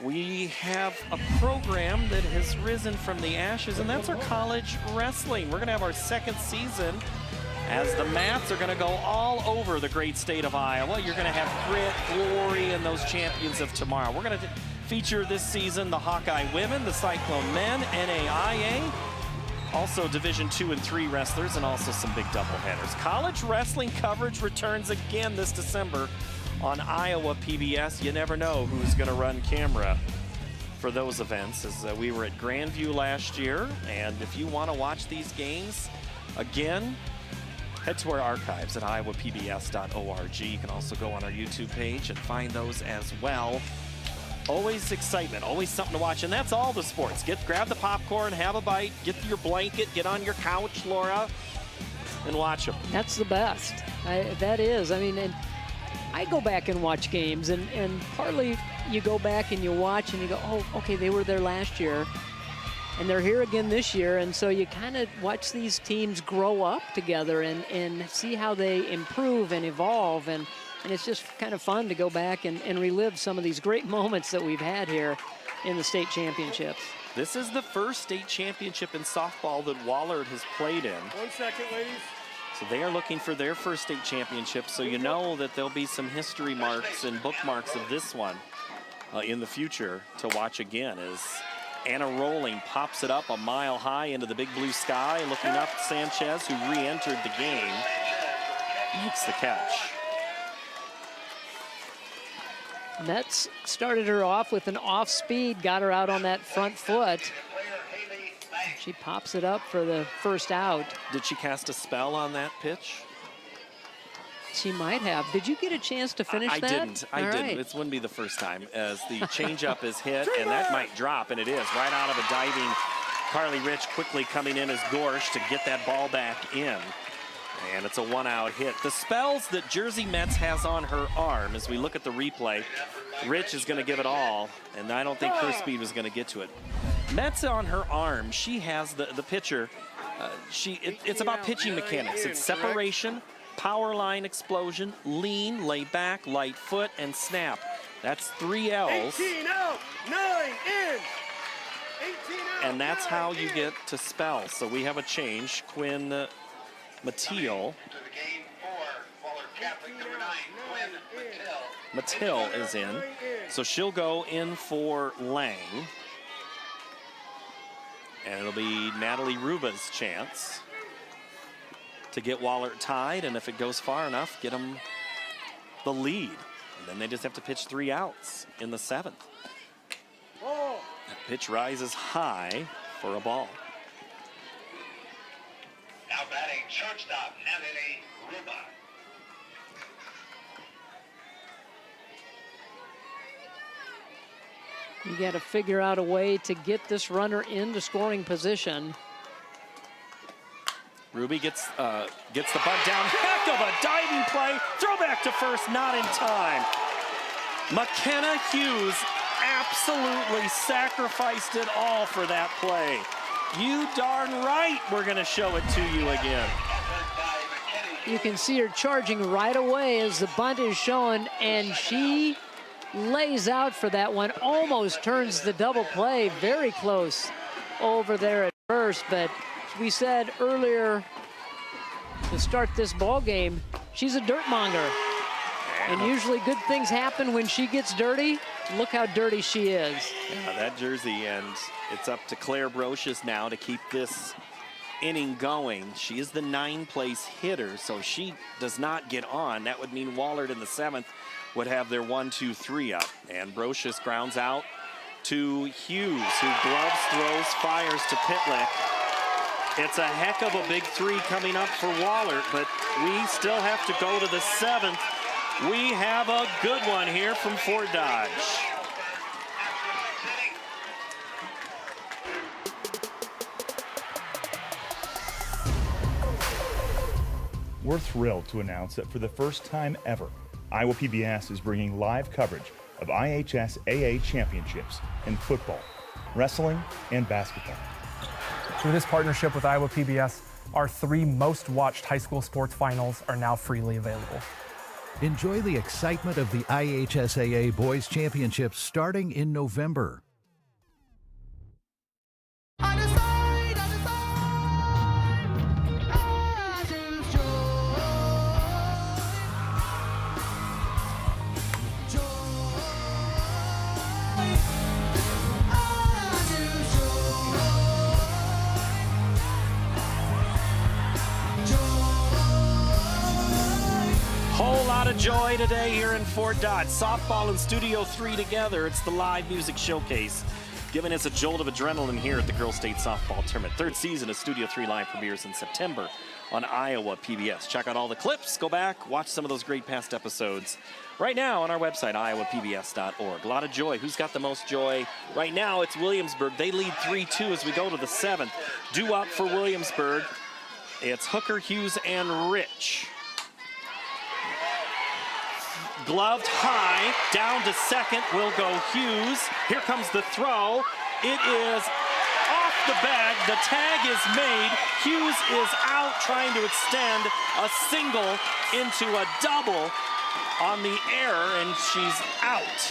Speaker 1: We have a program that has risen from the ashes, and that's our college wrestling. We're going to have our 2nd season as the Mats are going to go all over the great state of Iowa. You're going to have grit, glory, and those champions of tomorrow. We're going to feature this season the Hawkeye women, the Cyclone men, NAIA, also Division II and III wrestlers, and also some big doubleheaders. College wrestling coverage returns again this December on Iowa PBS. You never know who's going to run camera for those events, as we were at Grandview last year. And if you want to watch these games again, head to our archives at iowapbs.org. You can also go on our YouTube page and find those as well. Always excitement, always something to watch, and that's all the sports. Grab the popcorn, have a bite, get your blanket, get on your couch, Laura, and watch them.
Speaker 4: That's the best. That is. I mean, and I go back and watch games, and partly you go back and you watch and you go, oh, okay, they were there last year, and they're here again this year, and so you kind of watch these teams grow up together and see how they improve and evolve, and it's just kind of fun to go back and relive some of these great moments that we've had here in the state championships.
Speaker 1: This is the first state championship in softball that Wahlert has played in.
Speaker 11: 1 second, ladies.
Speaker 1: So they are looking for their first state championship, so you know that there'll be some history marks and bookmarks of this one in the future to watch again as Anna Rolling pops it up a mile high into the big blue sky. Looking up, Sanchez, who re-entered the game, makes the catch.
Speaker 4: Metz started her off with an off speed, got her out on that front foot. She pops it up for the first out.
Speaker 1: Did she cast a spell on that pitch?
Speaker 4: She might have. Did you get a chance to finish that?
Speaker 1: I didn't. I didn't.
Speaker 4: Right.
Speaker 1: This wouldn't be the first time as the changeup is hit, and that might drop, and it is right out of a diving Carly Rich, quickly coming in as Gorsh to get that ball back in. And it's a one-out hit. The spells that Jersey Metz has on her arm, as we look at the replay, Rich is going to give it all, and I don't think her speed was going to get to it. Metz on her arm, she has the pitcher. It's about pitching mechanics. It's separation, power line explosion, lean, lay back, light foot, and snap. That's 3 L's.
Speaker 11: 18 out, 9 in. 18 out,
Speaker 1: and that's how you get to spell. So we have a change. Quinn Mattil. Mattil is in. So she'll go in for Lang. And it'll be Natalie Ruba's chance to get Wahlert tied. And if it goes far enough, get them the lead. And then they just have to pitch 3 outs in the 7th. That pitch rises high for a ball.
Speaker 8: Now batting shortstop, Natalie Ruba.
Speaker 4: You got to figure out a way to get this runner into scoring position.
Speaker 1: Ruby gets the bunt down. Heck of a diving play. Throw back to first, not in time. McKenna Hughes absolutely sacrificed it all for that play. You darn right we're going to show it to you again.
Speaker 4: You can see her charging right away as the bunt is shown, and she lays out for that one. Almost turns the double play. Very close over there at first, but as we said earlier to start this ball game, she's a dirt monger. And usually good things happen when she gets dirty. Look how dirty she is.
Speaker 1: Yeah, that jersey, and it's up to Claire Brocious now to keep this inning going. She is the 9th place hitter, so she does not get on. That would mean Wahlert in the 7th would have their 1-2-3 up. And Brocious grounds out to Hughes, who gloves, throws, fires to Pitlick. It's a heck of a big 3 coming up for Wahlert, but we still have to go to the 7th. We have a good one here from Fort Dodge.
Speaker 12: We're thrilled to announce that for the first time ever, Iowa PBS is bringing live coverage of IHSAA championships in football, wrestling, and basketball.
Speaker 13: Through this partnership with Iowa PBS, our 3 most watched high school sports finals are now freely available.
Speaker 9: Enjoy the excitement of the IHSAA Boys Championships starting in November.
Speaker 1: Whole lot of joy today here in Fort Dodge. Softball and Studio 3 together. It's the live music showcase, giving us a jolt of adrenaline here at the Girls State Softball Tournament. 3rd season of Studio 3 live premieres in September on Iowa PBS. Check out all the clips. Go back, watch some of those great past episodes right now on our website, iowapbs.org. A lot of joy. Who's got the most joy? Right now, it's Williamsburg. They lead 3-2 as we go to the 7th. Due up for Williamsburg. It's Hooker, Hughes, and Rich. Gloved high, down to second will go Hughes. Here comes the throw. It is off the bag. The tag is made. Hughes is out trying to extend a single into a double on the air, and she's out.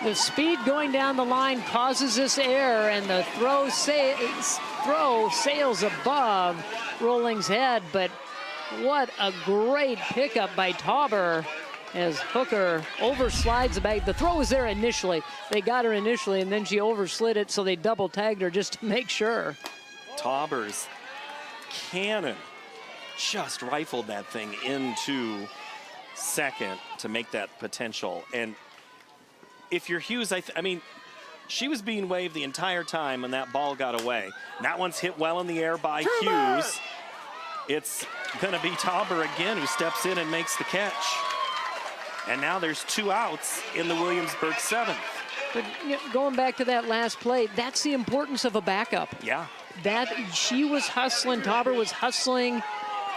Speaker 4: The speed going down the line causes this error, and the throw sails above Rolling's head, but what a great pickup by Tauber as Hooker overslides the bag. The throw was there initially. They got her initially, and then she overslid it, so they double tagged her just to make sure.
Speaker 1: Tauber's cannon just rifled that thing into second to make that potential. And if you're Hughes, I mean, she was being waved the entire time when that ball got away. That one's hit well in the air by Hughes. It's going to be Tauber again who steps in and makes the catch. And now there's 2 outs in the Williamsburg 7th.
Speaker 4: But you know, going back to that last play, that's the importance of a backup.
Speaker 1: Yeah.
Speaker 4: That she was hustling, Tauber was hustling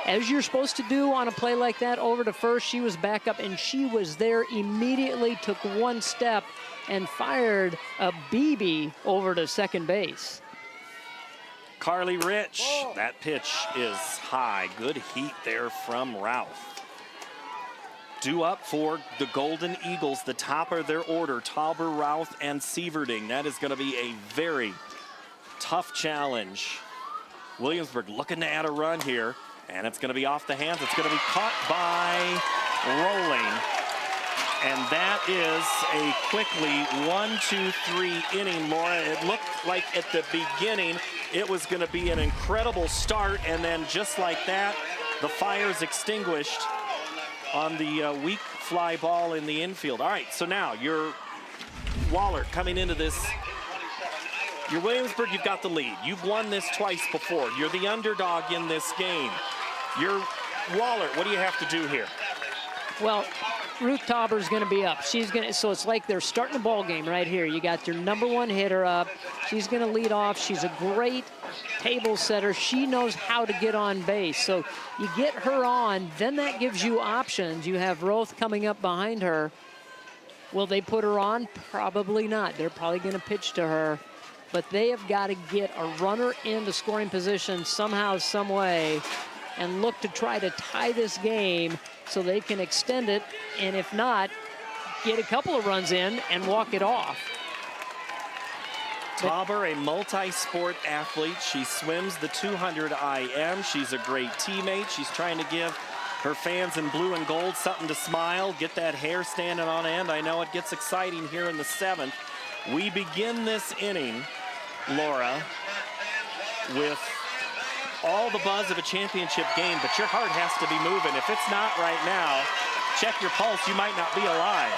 Speaker 4: as you're supposed to do on a play like that over to first. She was back up, and she was there immediately, took one step, and fired a BB over to second base.
Speaker 1: Carly Rich, that pitch is high. Good heat there from Ralph. Due up for the Golden Eagles, the top of their order, Tauber, Routh, and Sieverding. That is going to be a very tough challenge. Williamsburg looking to add a run here, and it's going to be off the hands. It's going to be caught by Rolling. And that is a quickly 1-2-3 inning, Laura. It looked like at the beginning it was going to be an incredible start, and then just like that, the fire's extinguished on the weak fly ball in the infield. All right, so now you're Wahlert coming into this. You're Williamsburg, you've got the lead. You've won this twice before. You're the underdog in this game. You're Wahlert, what do you have to do here?
Speaker 4: Well, Ruth Tauber's going to be up. She's going to, so it's like they're starting a ball game right here. You got your #1 hitter up. She's going to lead off. She's a great table setter. She knows how to get on base. So you get her on, then that gives you options. You have Roth coming up behind her. Will they put her on? Probably not. They're probably going to pitch to her. But they have got to get a runner into scoring position somehow, some way, and look to try to tie this game so they can extend it, and if not, get a couple of runs in and walk it off.
Speaker 1: Tauber, a multi-sport athlete. She swims the 200 IM. She's a great teammate. She's trying to give her fans in blue and gold something to smile, get that hair standing on end. I know it gets exciting here in the 7th. We begin this inning, Laura, with all the buzz of a championship game, but your heart has to be moving. If it's not right now, check your pulse, you might not be alive.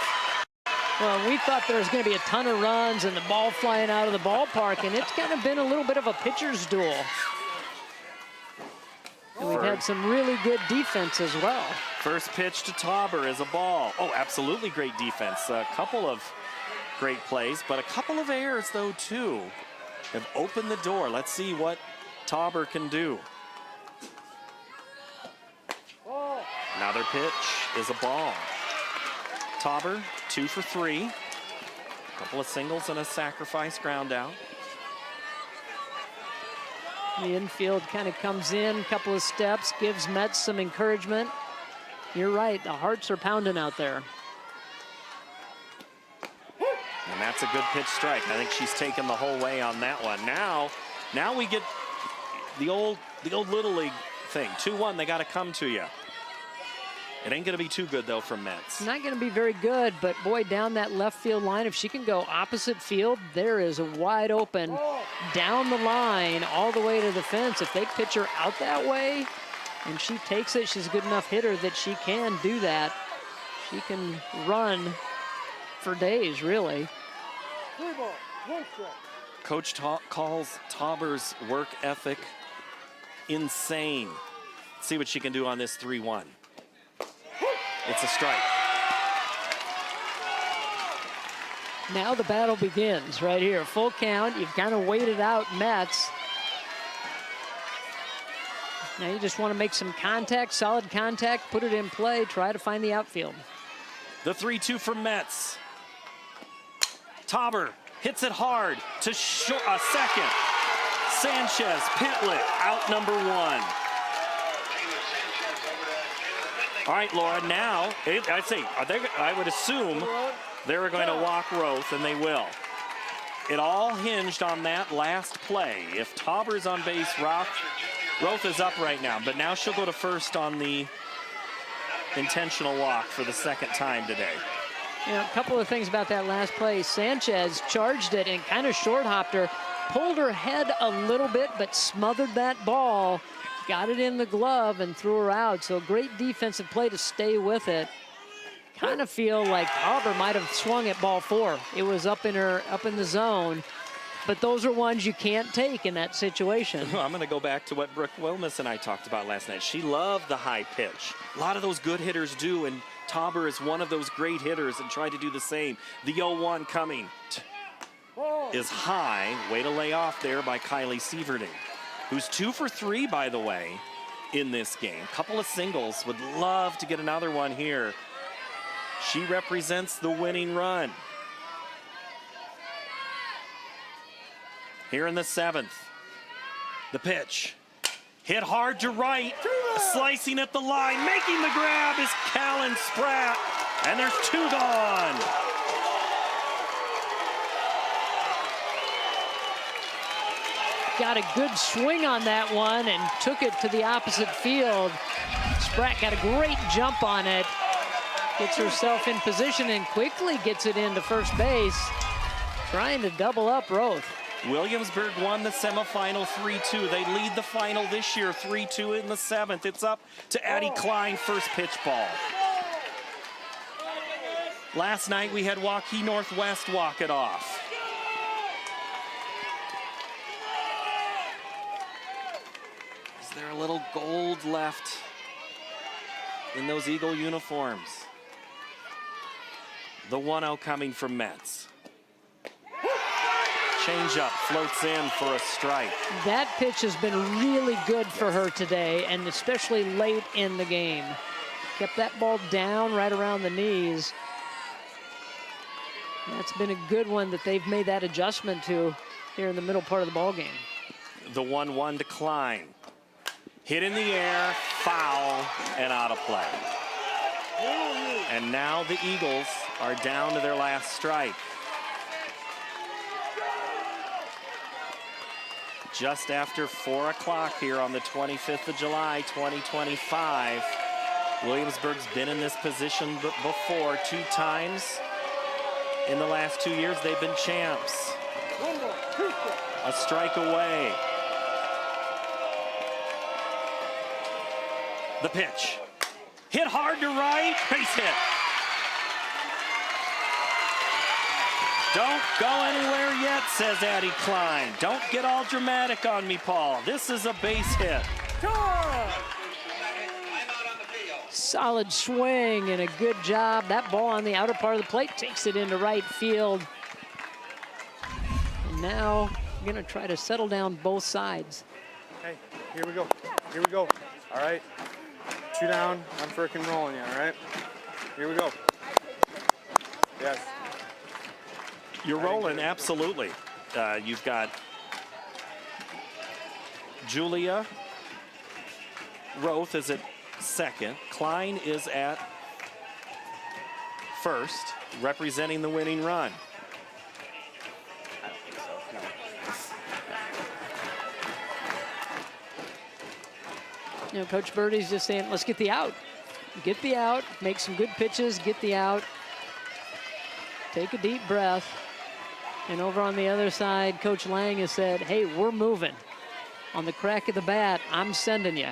Speaker 4: Well, we thought there was going to be a ton of runs and the ball flying out of the ballpark, and it's kind of been a little bit of a pitcher's duel. And we've had some really good defense as well.
Speaker 1: First pitch to Tauber is a ball. Oh, absolutely great defense. A couple of great plays, but a couple of errors, though, too, have opened the door. Let's see what Tauber can do. Another pitch is a ball. Tauber, 2 for 3. A couple of singles and a sacrifice ground out.
Speaker 4: The infield kind of comes in, a couple of steps, gives Metz some encouragement. You're right, the hearts are pounding out there.
Speaker 1: And that's a good pitch strike. I think she's taken the whole way on that one. Now we get the old Little League thing. 2-1, they got to come to you. It ain't going to be too good, though, from Metz.
Speaker 4: It's not going to be very good, but boy, down that left field line, if she can go opposite field, there is a wide open down the line all the way to the fence. If they pitch her out that way and she takes it, she's a good enough hitter that she can do that. She can run for days, really.
Speaker 11: 3 balls, 1 strike.
Speaker 1: Coach calls Tauber's work ethic insane. Let's see what she can do on this 3-1. It's a strike.
Speaker 4: Now the battle begins right here. Full count. You've kind of waited out Metz. Now you just want to make some contact, solid contact, put it in play, try to find the outfield.
Speaker 1: The 3-2 for Metz. Tauber hits it hard to second. Sanchez, Pitlet, out #1. All right, Laura, now, I would assume They're going to walk Roth, and they will. It all hinged on that last play. If Tauber's on base, Roth is up right now, but now she'll go to first on the intentional walk for the second time today.
Speaker 4: You know, a couple of things about that last play. Sanchez charged it and kind of short hopped her, pulled her head a little bit, but smothered that ball, got it in the glove and threw her out. So great defensive play to stay with it. Kind of feel like Tauber might have swung at ball 4. It was up in the zone, but those are ones you can't take in that situation.
Speaker 1: I'm going to go back to what Brooke Wilmus and I talked about last night. She loved the high pitch. A lot of those good hitters do, and Tauber is one of those great hitters and tried to do the same. The 0-1 coming is high. Way to lay off there by Kylie Sieverding, who's 2 for 3, by the way, in this game. Couple of singles. Would love to get another one here. She represents the winning run. Here in the 7th, the pitch. Hit hard to right, slicing at the line, making the grab is Callan Spratt, and there's 2 gone.
Speaker 4: Got a good swing on that one and took it to the opposite field. Spratt got a great jump on it. Gets herself in position and quickly gets it into first base, trying to double up Roth.
Speaker 1: Williamsburg won the semifinal 3-2. They lead the final this year 3-2 in the 7th. It's up to Addie Klein, first pitch ball. Last night we had Waukee Northwest walk it off. Is there a little gold left in those Eagle uniforms? The 1-0 coming from Metz. Changeup floats in for a strike.
Speaker 4: That pitch has been really good for her today, and especially late in the game. Kept that ball down right around the knees. That's been a good one that they've made that adjustment to here in the middle part of the ball game.
Speaker 1: The 1-1 decline. Hit in the air, foul, and out of play. And now the Eagles are down to their last strike. Just after 4 o'clock here on the 25th of July, 2025. Williamsburg's been in this position before 2 times. In the last 2 years, they've been champs. A strike away. The pitch. Hit hard to right, base hit. Don't go anywhere yet, says Addie Klein. Don't get all dramatic on me, Paul. This is a base hit.
Speaker 4: Solid swing and a good job. That ball on the outer part of the plate takes it into right field. And now we're gonna try to settle down both sides.
Speaker 6: Hey, here we go. Here we go. All right. 2 down. I'm frickin' rolling you, all right? Here we go. Yes.
Speaker 1: You're rolling, absolutely. You've got Julia Roth is at second. Klein is at first, representing the winning run.
Speaker 10: I don't think so, no.
Speaker 4: You know, Coach Birdie's just saying, let's get the out. Get the out, make some good pitches, get the out. Take a deep breath. And over on the other side, Coach Lang has said, hey, we're moving. On the crack of the bat, I'm sending you.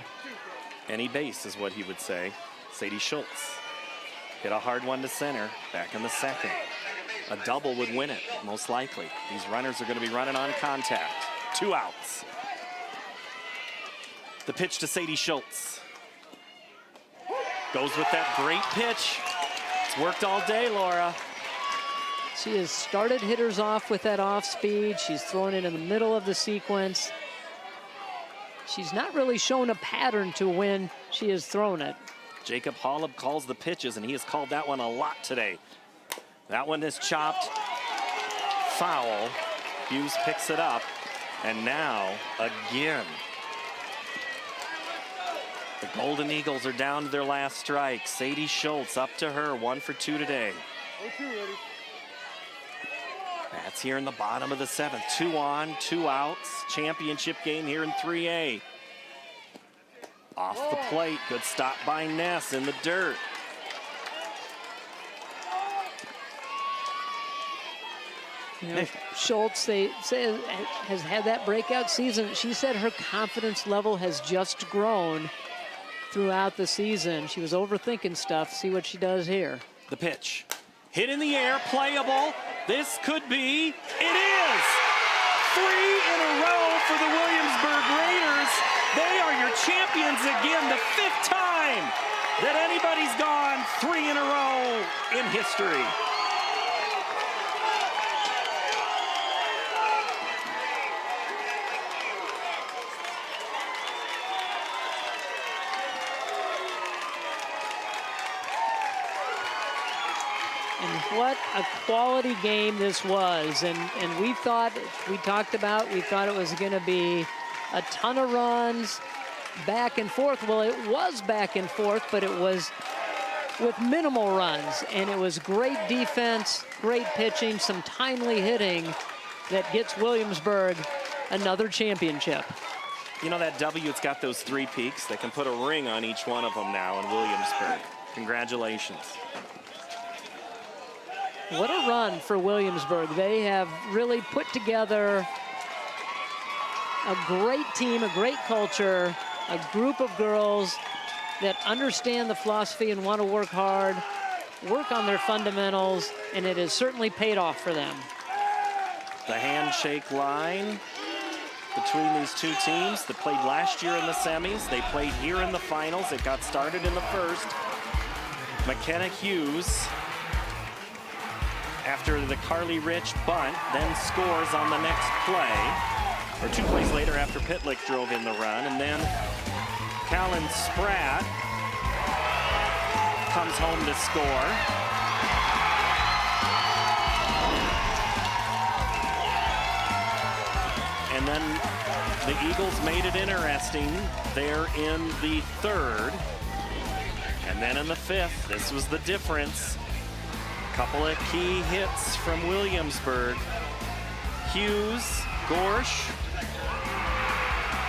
Speaker 1: Any base is what he would say. Sadie Schultz hit a hard one to center back in the 2nd. A double would win it, most likely. These runners are going to be running on contact. 2 outs. The pitch to Sadie Schultz. Goes with that great pitch. It's worked all day, Laura.
Speaker 4: She has started hitters off with that off speed. She's thrown it in the middle of the sequence. She's not really shown a pattern to when she has thrown it.
Speaker 1: Jacob Hollub calls the pitches, and he has called that one a lot today. That one is chopped foul. Hughes picks it up, and now again. The Golden Eagles are down to their last strike. Sadie Schultz up to her, 1 for 2 today.
Speaker 11: 0-2, ready.
Speaker 1: That's here in the bottom of the 7th. 2 on, 2 outs. Championship game here in 3A. Off the plate. Good stop by Ness in the dirt.
Speaker 4: You know, Schultz, they say, has had that breakout season. She said her confidence level has just grown throughout the season. She was overthinking stuff. See what she does here.
Speaker 1: The pitch. Hit in the air, playable. This could be, it is! 3 in a row for the Williamsburg Raiders. They are your champions again, the 5th time that anybody's gone 3 in a row in history.
Speaker 4: And what a quality game this was. And we thought it was going to be a ton of runs, back and forth. Well, it was back and forth, but it was with minimal runs. And it was great defense, great pitching, some timely hitting that gets Williamsburg another championship.
Speaker 1: You know that W, it's got those 3 peaks. They can put a ring on each one of them now in Williamsburg. Congratulations.
Speaker 4: What a run for Williamsburg. They have really put together a great team, a great culture, a group of girls that understand the philosophy and want to work hard, work on their fundamentals, and it has certainly paid off for them.
Speaker 1: The handshake line between these 2 teams that played last year in the semis. They played here in the finals. It got started in the 1st. McKenna Hughes, after the Carly Rich bunt, then scores on the next play, or 2 plays later after Pitlick drove in the run, and then Callan Spratt comes home to score. And then the Eagles made it interesting there in the 3rd. And then in the 5th, this was the difference. Couple of key hits from Williamsburg. Hughes, Gorsh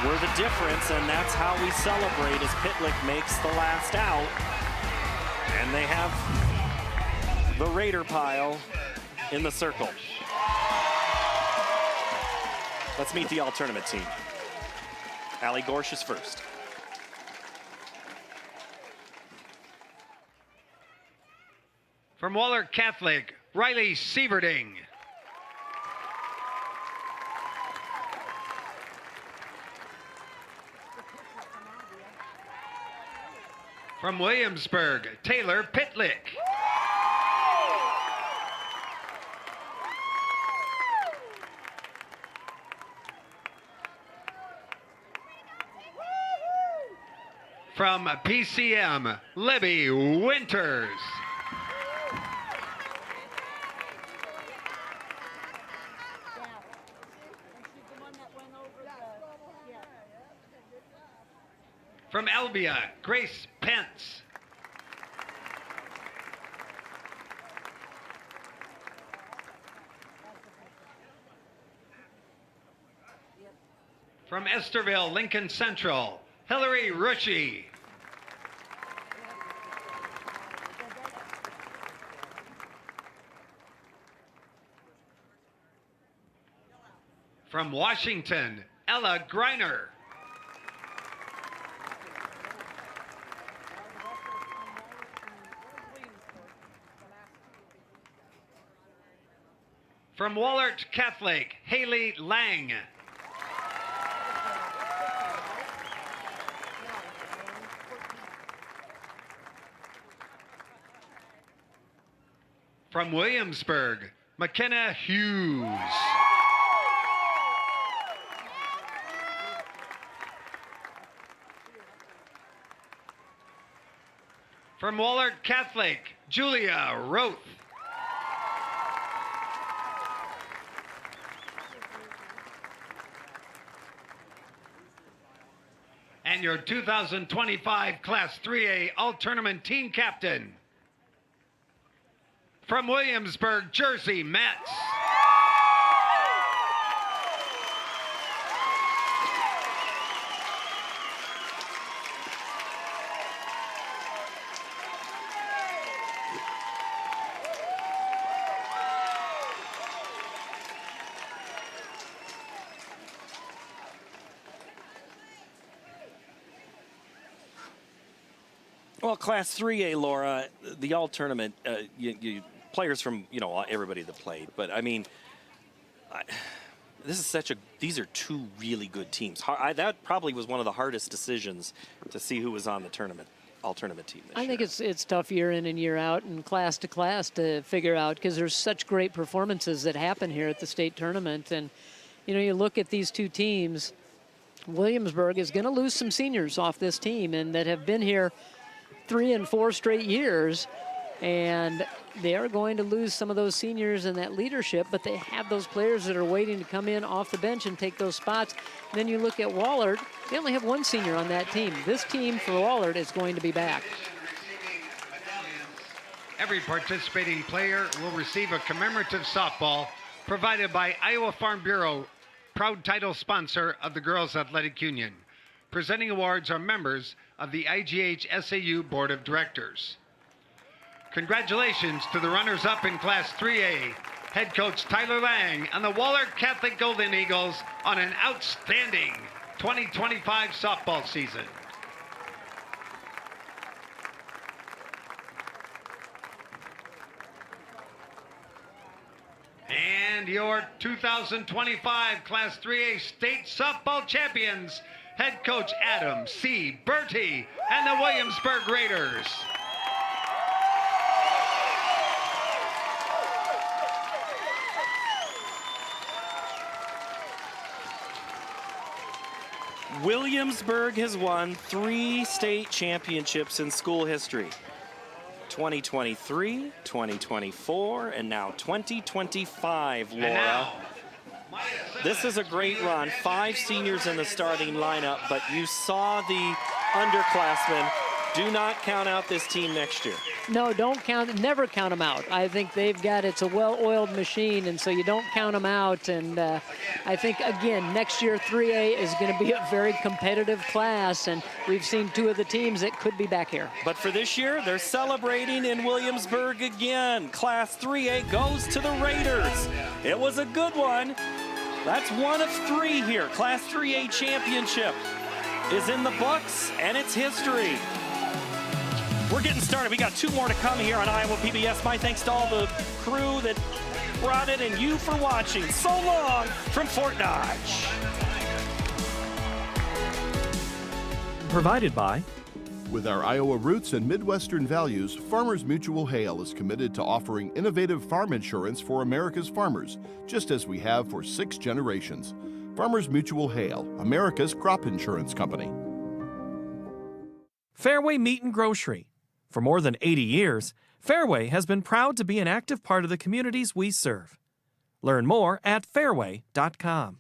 Speaker 1: were the difference, and that's how we celebrate as Pitlick makes the last out. And they have the Raider pile in the circle. Let's meet the all-tournament team. Allie Gorsh is first.
Speaker 5: From Wahlert Catholic, Riley Sieverding. From Williamsburg, Taylor Pitlick. From PCM, Libby Winters. From Albia, Grace Pence. From Esterville, Lincoln Central, Hillary Rushy. From Washington, Ella Greiner. From Wahlert Catholic, Haley Lang. From Williamsburg, McKenna Hughes. From Wahlert Catholic, Julia Roth. And your 2025 Class 3A All-Tournament Team Captain, from Williamsburg, Jersey Mets,
Speaker 1: Well, Class 3A, Laura, the all tournament, players from, everybody that played. But, I mean, these are two really good teams. That probably was one of the hardest decisions to see who was on the all tournament team this year.
Speaker 4: I think it's tough year in and year out and class to class to figure out, because there's such great performances that happen here at the state tournament. And, you look at these two teams, Williamsburg is going to lose some seniors off this team and that have been here 3 and 4 straight years, and they are going to lose some of those seniors and that leadership, but they have those players that are waiting to come in off the bench and take those spots. And then you look at Wahlert, they only have 1 senior on that team. This team for Wahlert is going to be back.
Speaker 5: Every participating player will receive a commemorative softball provided by Iowa Farm Bureau, proud title sponsor of the Girls Athletic Union. Presenting awards are members of the IGHSAU Board of Directors. Congratulations to the runners-up in Class 3A, head coach Tyler Lang and the Wahlert Catholic Golden Eagles on an outstanding 2025 softball season. And your 2025 Class 3A state softball champions, head coach Adam C. Bertie and the Williamsburg Raiders.
Speaker 1: Williamsburg has won 3 state championships in school history. 2023, 2024, and now 2025, Laura. This is a great run. 5 seniors in the starting lineup, but you saw the underclassmen. Do not count out this team next year.
Speaker 4: No, never count them out. I think it's a well-oiled machine, and so you don't count them out. And I think, again, next year 3A is going to be a very competitive class, and we've seen 2 of the teams that could be back here.
Speaker 1: But for this year, they're celebrating in Williamsburg again. Class 3A goes to the Raiders. It was a good one. That's 1 of 3 here. Class 3A championship is in the books, and it's history. We're getting started. We got 2 more to come here on Iowa PBS. My thanks to all the crew that brought it and you for watching. So long from Fort Dodge. Provided by...
Speaker 2: With our Iowa roots and Midwestern values, Farmers Mutual Hail is committed to offering innovative farm insurance for America's farmers, just as we have for 6 generations. Farmers Mutual Hail, America's crop insurance company.
Speaker 1: Fareway Meat and Grocery. For more than 80 years, Fareway has been proud to be an active part of the communities we serve. Learn more at fareway.com.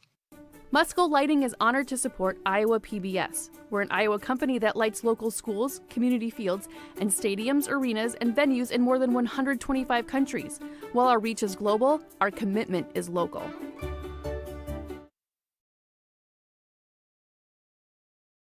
Speaker 3: Musco Lighting is honored to support Iowa PBS. We're an Iowa company that lights local schools, community fields, and stadiums, arenas, and venues in more than 125 countries. While our reach is global, our commitment is local.